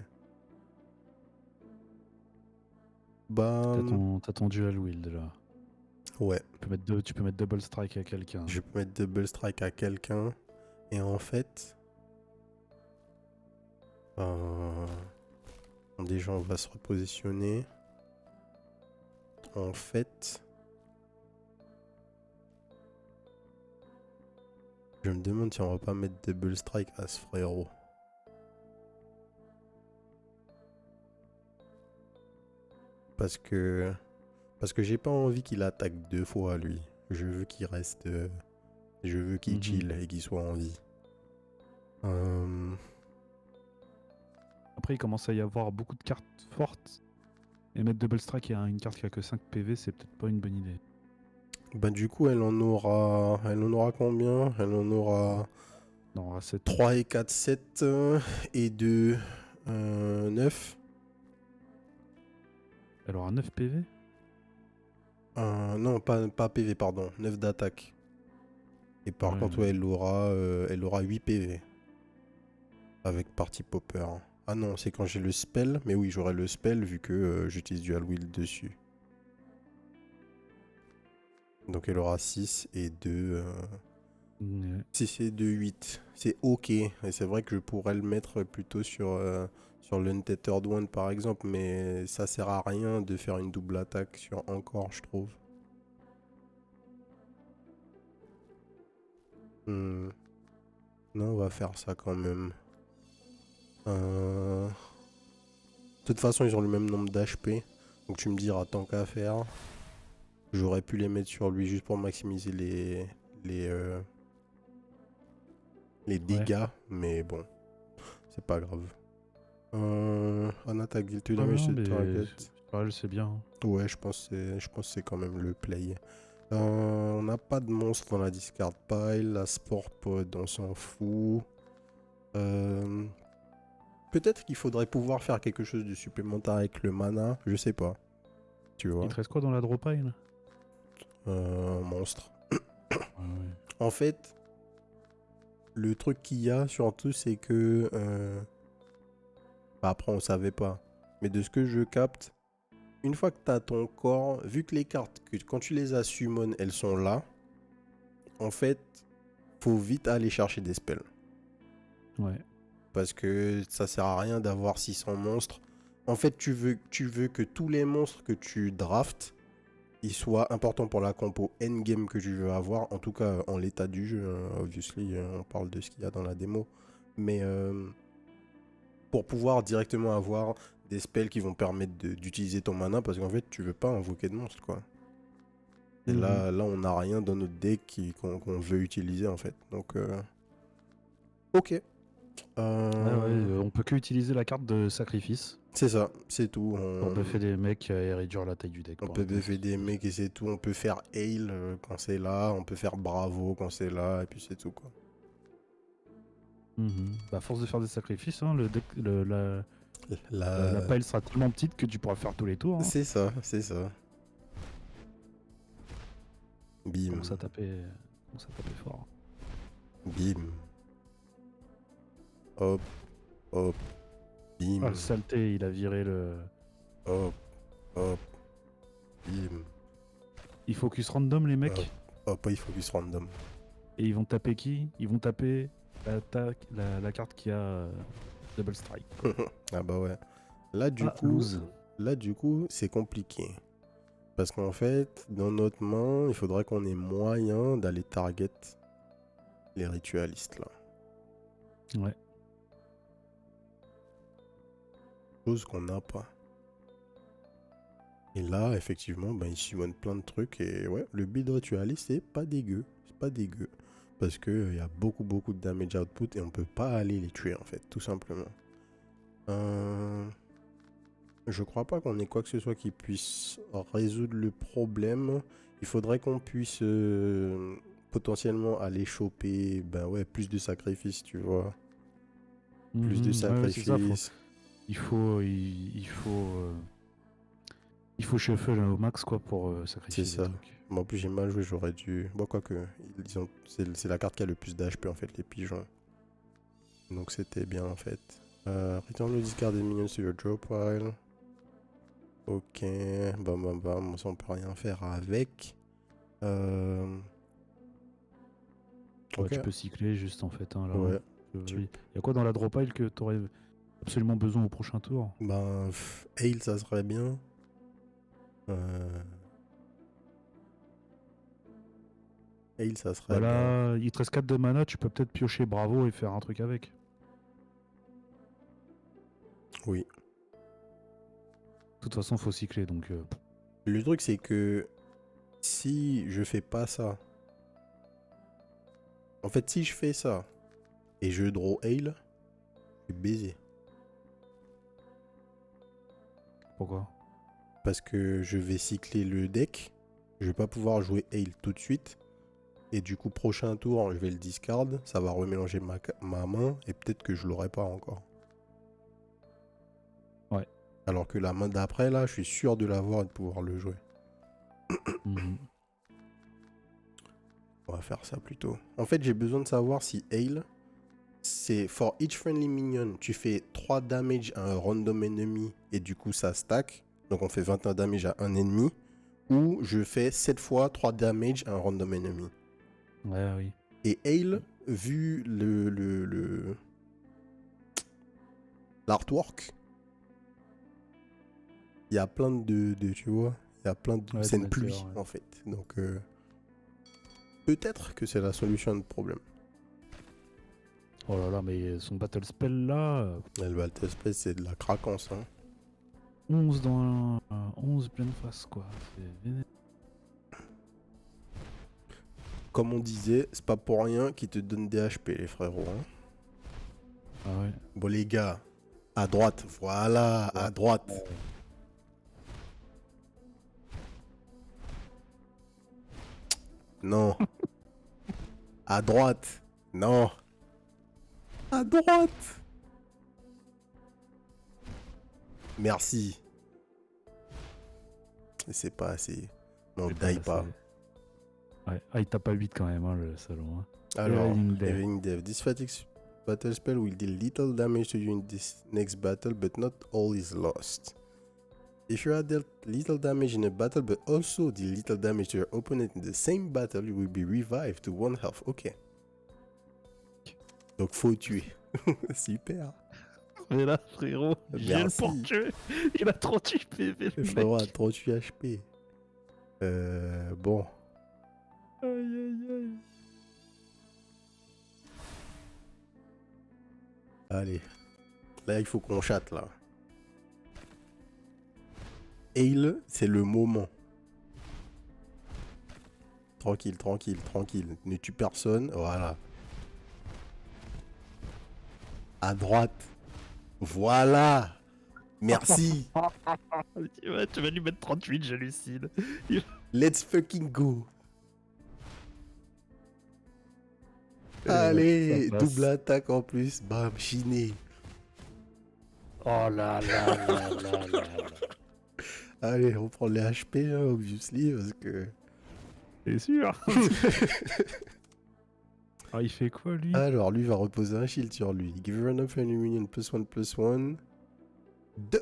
Bam. T'as ton dual wield là. Ouais. Tu peux mettre double strike à quelqu'un. Je peux mettre double strike à quelqu'un. Et en fait... déjà, on va se repositionner. En fait... Je me demande si on va pas mettre double strike à ce frérot. Parce que j'ai pas envie qu'il attaque 2 fois lui. Je veux qu'il reste... je veux qu'il chill et qu'il soit en vie. Après, il commence à y avoir beaucoup de cartes fortes. Et mettre Double Strike et une carte qui a que 5 PV, c'est peut-être pas une bonne idée. Bah du coup, elle en aura combien? Elle en aura Non, on aura 7. 3 et 4, 7 et 2, 9. Elle aura 9 PV? Non, pas PV, pardon. 9 d'attaque. Et par Ouais. contre, ouais, elle aura 8 PV. Avec Party Popper. Ah non, c'est quand j'ai le spell. Mais oui, j'aurai le spell vu que j'utilise Dual Wield dessus. Donc elle aura 6 et 2... Ouais. 6 et 2, 8. C'est ok. Et c'est vrai que je pourrais le mettre plutôt sur l'Untethered One par exemple. Mais ça sert à rien de faire une double attaque sur encore, je trouve. Non, on va faire ça quand même. De toute façon, ils ont le même nombre d'HP. Donc tu me diras, tant qu'à faire, j'aurais pu les mettre sur lui juste pour maximiser les dégâts. Mais bon, c'est pas grave. En attaque deal to damage to target. Elle, c'est bien. Ouais, je pense que c'est quand même le play. On n'a pas de monstre dans la discard pile. La sport pod, on s'en fout. Peut-être qu'il faudrait pouvoir faire quelque chose de supplémentaire avec le mana. Je sais pas. Tu vois. Il te reste quoi dans la draw pile? Monstre. Ah ouais. En fait, le truc qu'il y a surtout, c'est que... après, on savait pas. Mais de ce que je capte, une fois que tu as ton corps, vu que les cartes, quand tu les as summon, elles sont là, en fait, faut vite aller chercher des spells. Ouais. Parce que ça sert à rien d'avoir 600 monstres. En fait, tu veux que tous les monstres que tu draftes, ils soient importants pour la compo endgame que tu veux avoir. En tout cas, en l'état du jeu, obviously, on parle de ce qu'il y a dans la démo. Mais pour pouvoir directement avoir des spells qui vont permettre d'utiliser ton mana, parce qu'en fait, tu veux pas invoquer de monstre, quoi. Et là, on n'a rien dans notre deck qu'on veut utiliser, en fait. Donc, ok. On peut que utiliser la carte de sacrifice. C'est ça, c'est tout. Pour buffer des mecs et réduire la taille du deck. On peut buffer des mecs et c'est tout. On peut faire Hail quand c'est là. On peut faire Bravo quand c'est là. Et puis c'est tout, quoi. Bah, à force de faire des sacrifices, hein, le deck, La la pile sera tellement petite que tu pourras faire tous les tours. Hein. C'est ça, c'est ça. Bim. Commence à taper fort. Bim. Hop. Hop. Bim. Ah, le saleté, il a viré le... Hop. Hop. Bim. Il focus random, les mecs. Hop, il focus random. Et ils vont taper qui? Ils vont taper la carte qui a Double Strike. Ah bah ouais. Là, du coup, c'est compliqué. Parce qu'en fait, dans notre main, il faudrait qu'on ait moyen d'aller target les ritualistes, là. Ouais. Chose qu'on n'a pas. Et là, effectivement, ils summonnent plein de trucs. Et ouais, le build ritualiste, c'est pas dégueu. C'est pas dégueu. Parce qu'il y a beaucoup de damage output et on peut pas aller les tuer, en fait, tout simplement. Je crois pas qu'on ait quoi que ce soit qui puisse résoudre le problème. Il faudrait qu'on puisse potentiellement aller choper plus de sacrifices, tu vois. Plus de sacrifices. Ouais, il faut shuffle au max quoi pour sacrifier. C'est ça. Bon, en plus j'ai mal joué, j'aurais dû... Bon, quoique, c'est la carte qui a le plus d'HP en fait, les pigeons. Donc c'était bien en fait. Return the discard des minions to your draw pile. Ok, bam, ça on peut rien faire avec. Ouais, tu peux cycler juste en fait. Hein, là, ouais. Il y a quoi dans la draw pile que t'aurais absolument besoin au prochain tour? Hail ça serait bien. Hail ça serait bien. Il te reste 4 de mana, tu peux peut-être piocher Bravo et faire un truc avec. Oui. De toute façon, faut cycler donc. Le truc c'est que si je fais pas ça, en fait si je fais ça et je draw Hail, je suis baisé. Pourquoi? Parce que je vais cycler le deck. Je vais pas pouvoir jouer Hail tout de suite. Et du coup, prochain tour, je vais le discard. Ça va remélanger ma main. Et peut-être que je l'aurai pas encore. Ouais. Alors que la main d'après, là, je suis sûr de l'avoir et de pouvoir le jouer. On va faire ça plutôt. En fait, j'ai besoin de savoir si Hail, c'est for each friendly minion, tu fais 3 damage à un random ennemi et du coup ça stack. Donc on fait 21 damage à un ennemi. Ou je fais 7 fois 3 damage à un random ennemi. Ouais, oui. Et Hail, vu l'artwork, il y a plein de tu vois, il y a plein de Ouais, scènes de pluie nature, ouais. en fait. Donc peut-être que c'est la solution de problème. Oh là là, mais son battle spell là, Le Battle Space, c'est de la craquance. Hein. 11 dans 11 pleine face quoi. C'est vénère. Comme on disait, c'est pas pour rien qu'ils te donnent des HP, les frérots. Hein. Ah ouais. Bon, les gars, à droite, voilà, à droite. Non. À droite. Non. À droite. Merci. C'est pas assez. Non, C'est die pas. Ouais. Ah, il tape à 8 quand même, hein, le salon. Hein. Alors, Evening Dev. Evening Dev. This fatigue battle spell will deal little damage to you in this next battle, but not all is lost. If you are dealt little damage in a battle, but also deal little damage to your opponent in the same battle, you will be revived to 1 health. Ok. Donc, faut tuer. Super. Mais là, frérot, j'ai le Merci. pour tuer. Il a 38 PV, Le le frérot a mec. 38 HP. Bon. Aïe, aïe, aïe. Allez. Là, il faut qu'on chatte, là. Hail, c'est le moment. Tranquille, tranquille, tranquille. Ne tue personne. Voilà. À droite. Voilà. Merci. Tu vas lui mettre 38, j'hallucine. Let's fucking go. Et Allez, ça passe. double attaque en plus. Bam, chiné. Oh là là là là là. Allez, on prend les HP, hein, obviously, parce que... T'es sûr? Ah, il fait quoi, lui? Alors, lui va reposer un shield sur lui. Give random friendly minion +1/+1.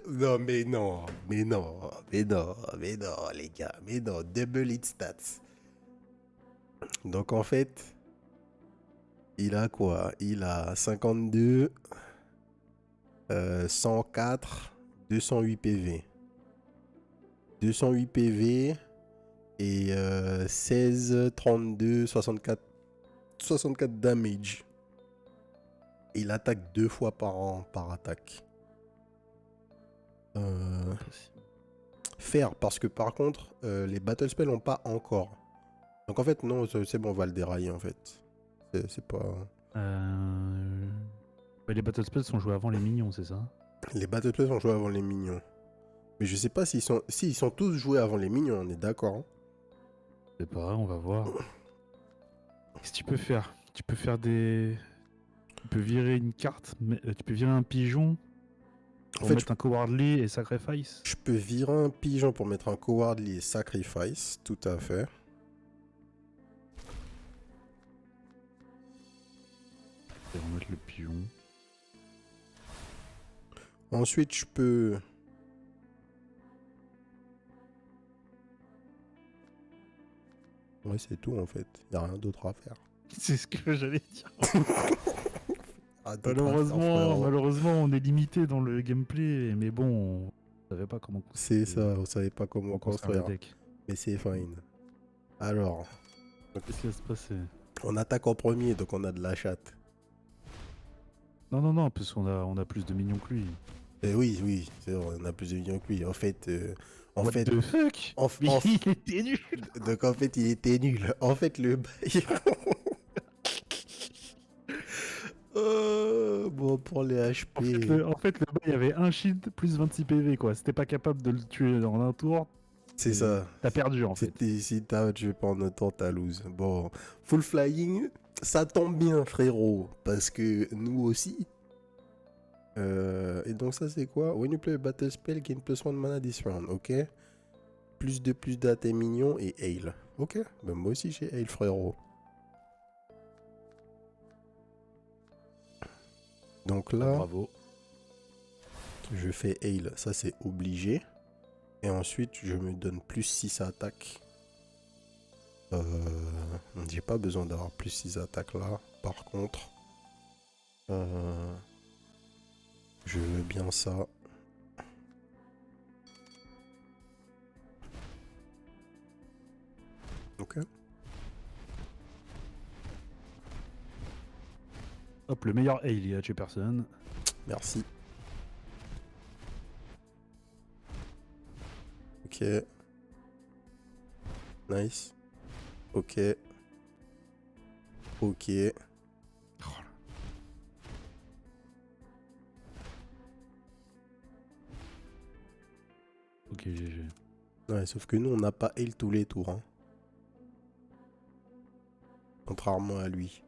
Non, mais non, mais non, mais non, mais non, les gars, mais non, double hit stats. Donc, en fait, il a quoi? Il a 52, 104, 208 PV. 208 PV et 16, 32, 64 damage. Et il attaque 2 fois par attaque. Faire, parce que par contre, les battle spells n'ont pas encore. Donc en fait, non, c'est bon, on va le dérailler en fait. C'est pas... Bah, les battle spells sont joués avant les minions, c'est ça? Les battle spells sont joués avant les minions. Mais je sais pas s'ils sont... Si, ils sont tous joués avant les minions, on est d'accord. Hein. C'est pas vrai, on va voir. Qu'est-ce que tu peux faire? Tu peux faire des... Tu peux virer une carte, mais tu peux virer un pigeon pour En fait, mettre un cowardly et sacrifice. je peux virer un pigeon pour mettre un cowardly et sacrifice, tout à fait. Et on va mettre le pigeon. Ensuite, je peux... Ouais, c'est tout en fait. Il n'y a rien d'autre à faire. C'est ce que j'allais dire. Ah, d'autre à faire, frérot. Malheureusement, on est limité dans le gameplay, mais bon, on savait pas comment C'est ça, vous savez pas comment construire le construire. deck. Mais c'est fine. Alors, Qu'est-ce qui va se passer? on attaque en premier, donc on a de la chatte. Non, en plus on a plus de minions que lui. Oui, c'est vrai, on a plus de millions que lui. En fait, What the fuck? Mais il était nul. donc en fait, il était nul. En fait, le bail... Bon, pour les HP. En fait, le bas, il y avait un shield plus 26 PV, quoi. Si t'es pas capable de le tuer en un tour, C'est ça. t'as perdu, en fait. Si t'as tué pendant autant, t'as lose. Bon, full flying, ça tombe bien, frérot. Parce que nous aussi. Et donc, ça, c'est quoi? When you play a battle spell, gain +1 mana this round. Ok. Plus de à tes minions et Hail. Ok. Ben, moi aussi, j'ai Hail, frérot. Donc là, Bravo. je fais Hail. Ça, c'est obligé. Et ensuite, je me donne +6 à attaque. J'ai pas besoin d'avoir +6 attaques là. Par contre, je veux bien ça. Ok. Hop, le meilleur heal, il a tué personne. Merci. Ok. Nice. Ok. Ok. Oh là. Ok, GG. Ouais, sauf que nous, on n'a pas heal tous les tours. Hein. Contrairement à lui.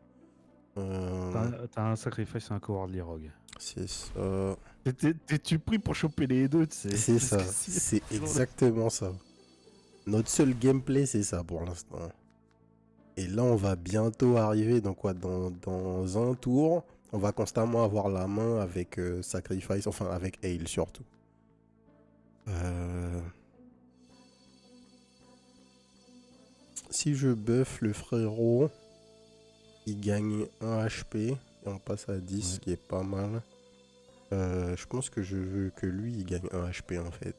T'as un sacrifice et un cowardly rogue. C'est ça. T'es-tu pris pour choper les deux, tu sais? C'est ça. C'est exactement ça. Notre seul gameplay, c'est ça pour l'instant. Et là, on va bientôt arriver dans quoi? Dans un tour, on va constamment avoir la main avec Sacrifice, enfin avec Hail surtout. Si je buff le frérot, il gagne 1 HP et on passe à 10, ce qui est pas mal. Je pense que je veux que lui, il gagne 1 HP en fait.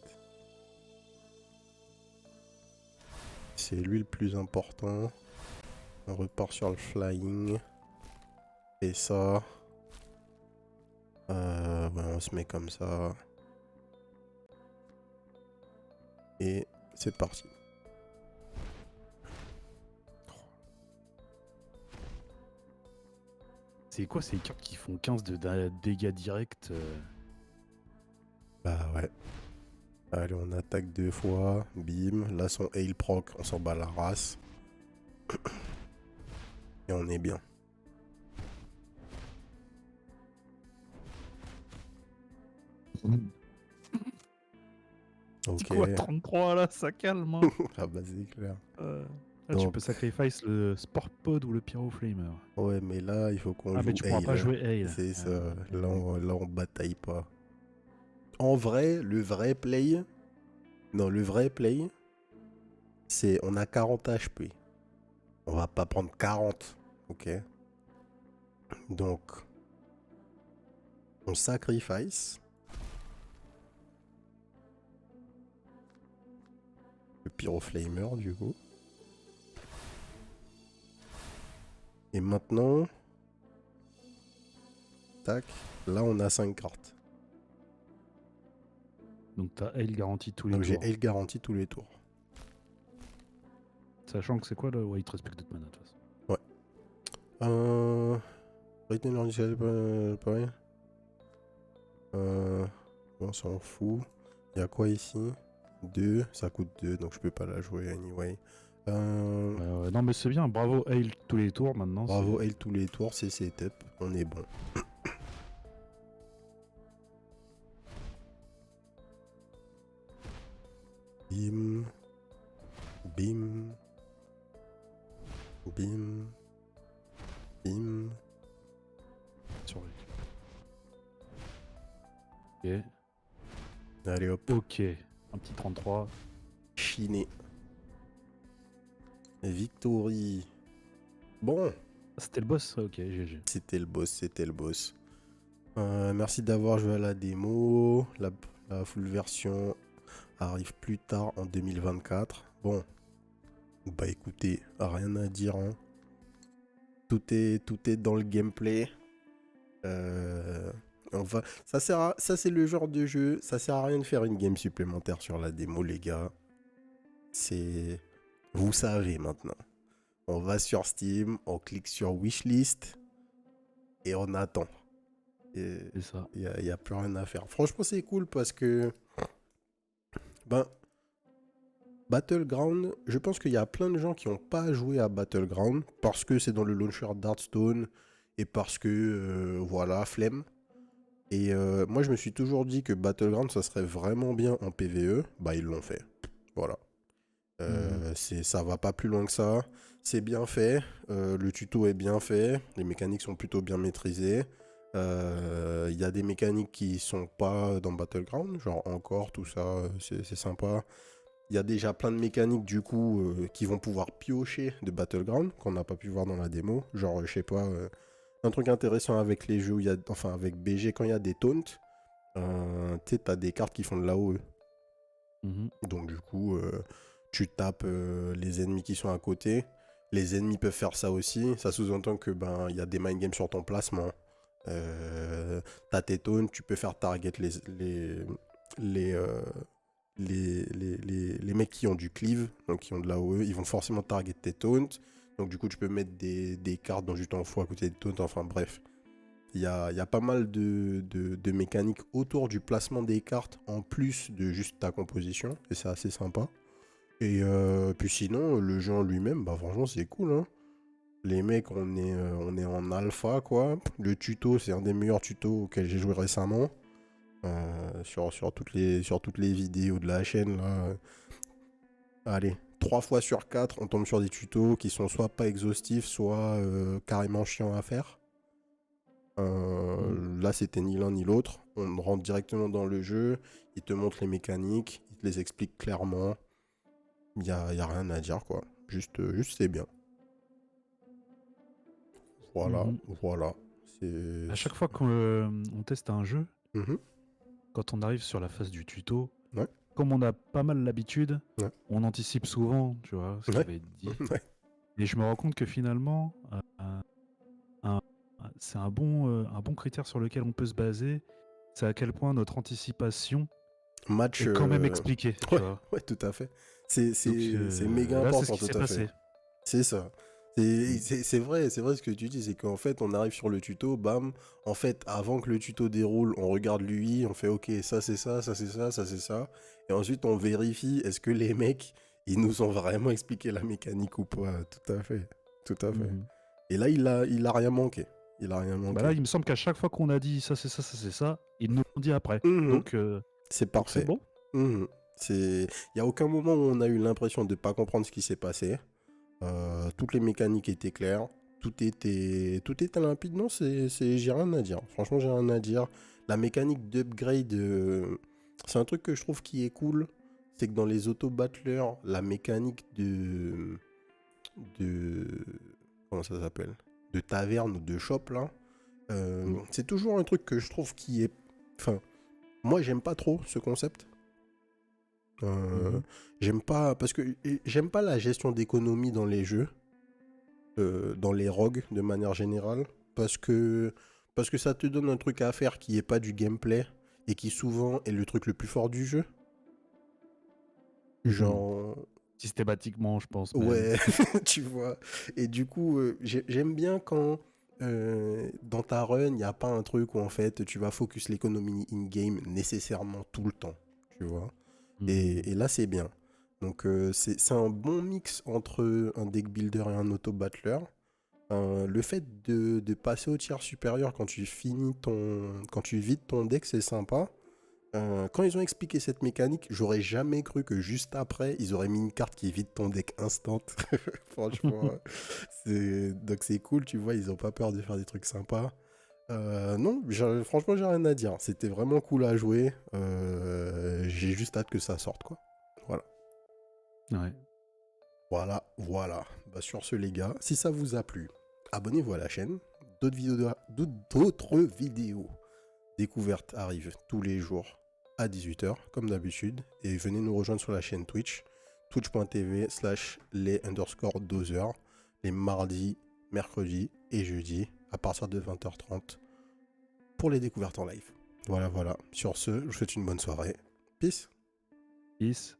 C'est lui le plus important. On repart sur le flying. Et ça. On se met comme ça. Et c'est parti. C'est quoi ces cartes qui font 15 de dégâts directs Bah ouais. Allez, on attaque 2 fois. Bim. Là, son hail proc. On s'en bat la race. Et on est bien. C'est Ok. quoi 33 là, ça calme. Hein. Ah bah c'est clair. Là, tu peux sacrifice le Sport Pod ou le Pyro Flamer. Ouais, mais là, il faut qu'on Ah, joue mais tu pourras Hail. pas jouer Hail. C'est ça. Là, on bataille pas. En vrai, le vrai play... Non, le vrai play, c'est... On a 40 HP. On va pas prendre 40. Ok. Donc... On sacrifice. Le Pyroflamer, du coup. Et maintenant... Tac. Là, on a 5 cartes. Donc t'as Hail garantie tous les Donc j'ai tours. Hail garantie tous les tours. Sachant que c'est quoi là? Ouais, il te respecte de mana de toute façon. Ouais. Retenir l'initiative, pas rien. On s'en fout. Il y a quoi ici? 2, ça coûte 2, donc je peux pas la jouer anyway. Non, mais c'est bien, bravo Hail tous les tours maintenant. Bravo Hail tous les tours, c'est setup, on est bon. Bim. Bim. Bim. Bim. Sur les... Ok. Allez hop. Ok. Un petit 33. Chiné. Victory. Bon. C'était le boss? Ok, GG. C'était le boss, c'était le boss. Merci d'avoir joué à la démo. La full version arrive plus tard en 2024. Bon. Bah écoutez, rien à dire. Hein. Tout est dans le gameplay. Ça c'est le genre de jeu. Ça sert à rien de faire une game supplémentaire sur la démo, les gars. C'est... Vous savez maintenant. On va sur Steam, on clique sur Wishlist et on attend. Et C'est ça. y a plus rien à faire. Franchement, c'est cool parce que, ben, Battleground, je pense qu'il y a plein de gens qui n'ont pas joué à Battleground parce que c'est dans le launcher d'Hearthstone et parce que, voilà, flemme. Et moi, je me suis toujours dit que Battleground, ça serait vraiment bien en PvE. Bah, ils l'ont fait. Voilà. Mhm. Ça va pas plus loin que ça. C'est bien fait. Le tuto est bien fait. Les mécaniques sont plutôt bien maîtrisées. Il y a des mécaniques qui sont pas dans Battleground, genre encore tout ça, c'est sympa. Il y a déjà plein de mécaniques du coup qui vont pouvoir piocher de Battleground qu'on n'a pas pu voir dans la démo. Genre, je sais pas, un truc intéressant avec les jeux où il y a, enfin avec BG quand il y a des taunts, tu sais, t'as des cartes qui font de l'AOE. Mhm. Donc du coup, tu tapes les ennemis qui sont à côté. Les ennemis peuvent faire ça aussi. Ça sous-entend que ben il y a des mind games sur ton placement. T'as tes taunts, tu peux faire target les, euh, les mecs qui ont du cleave, donc qui ont de l'AOE, ils vont forcément target tes taunts. Donc du coup, tu peux mettre des cartes dont tu t'en fous à côté des taunts. Enfin bref, il y a pas mal de mécaniques autour du placement des cartes en plus de juste ta composition. Et c'est assez sympa. Et puis sinon, le jeu en lui-même, bah franchement, c'est cool, hein. Les mecs, on est en alpha, quoi. Le tuto, c'est un des meilleurs tutos auxquels j'ai joué récemment. Sur toutes les vidéos de la chaîne, là. Allez, 3 fois sur 4, on tombe sur des tutos qui sont soit pas exhaustifs, soit carrément chiants à faire. Mhm. Là, c'était ni l'un ni l'autre. On rentre directement dans le jeu, il te montre les mécaniques, il te les explique clairement. Y a rien à dire, quoi. Juste c'est bien. Voilà, Mhm. voilà. À chaque fois qu'on teste un jeu, Mhm. quand on arrive sur la phase du tuto, Ouais, comme on a pas mal l'habitude, ouais, on anticipe souvent, tu vois, ce qui ouais, va être dit. ouais. Et je me rends compte que finalement, un- c'est un bon critère sur lequel on peut se baser. C'est à quel point notre anticipation Match. est quand même expliquée, tu Ouais, vois. ouais, tout à fait. Donc C'est méga là, c'est ce important, qui tout s'est à fait. passé. C'est ça. Mm. C'est vrai ce que tu dis, c'est qu'en fait, on arrive sur le tuto, bam. En fait, avant que le tuto déroule, on regarde lui, on fait ok, ça c'est ça, ça c'est ça, ça c'est ça. Et ensuite, on vérifie est-ce que les mecs, ils nous ont vraiment expliqué la mécanique ou pas. Tout à fait. Tout à fait. Mhm. Et là, il a rien manqué. Il a rien Bah là, manqué. il me semble qu'à chaque fois qu'on a dit ça, c'est ça, ça, c'est ça, ils nous l'ont dit après. Mhm. Donc, C'est donc c'est parfait. bon. Mhm. Il n'y a aucun moment où on a eu l'impression de ne pas comprendre ce qui s'est passé. Toutes les mécaniques étaient claires. Tout était limpide. Non, j'ai rien à dire. Franchement, j'ai rien à dire. La mécanique d'upgrade, c'est un truc que je trouve qui est cool. C'est que dans les auto-battlers, la mécanique de. Comment ça s'appelle? De taverne ou de shop, là. Mm. C'est toujours un truc que je trouve qui est. Enfin, moi, j'aime pas trop ce concept. Euh, Mhm. j'aime pas. Parce que j'aime pas la gestion d'économie dans les jeux. Dans les rogues de manière générale parce que ça te donne un truc à faire qui est pas du gameplay et qui souvent est le truc le plus fort du jeu. Mhm. Genre Systématiquement, je pense même. ouais, tu vois. Et du coup j'aime bien quand dans ta run, il n'y a pas un truc où en fait tu vas focus l'économie in-game nécessairement tout le temps, tu vois. Mhm. Et là c'est bien. Donc c'est un bon mix entre un deck builder et un auto-battler. Le fait de passer au tiers supérieur quand tu vides ton deck, c'est sympa. Quand ils ont expliqué cette mécanique, j'aurais jamais cru que juste après, ils auraient mis une carte qui vide ton deck instant. Franchement, donc c'est cool, tu vois, ils ont pas peur de faire des trucs sympas. Non, franchement, j'ai rien à dire. C'était vraiment cool à jouer. J'ai juste hâte que ça sorte, quoi. Voilà. Ouais. Voilà, voilà. Bah, sur ce, les gars, si ça vous a plu, abonnez-vous à la chaîne. D'autres vidéos découvertes arrivent tous les jours à 18h, comme d'habitude. Et venez nous rejoindre sur la chaîne Twitch, twitch.tv/les_doseurs, les mardis, mercredis et jeudis, à partir de 20h30, pour les découvertes en live. Voilà, voilà. Sur ce, je vous souhaite une bonne soirée. Peace. Peace.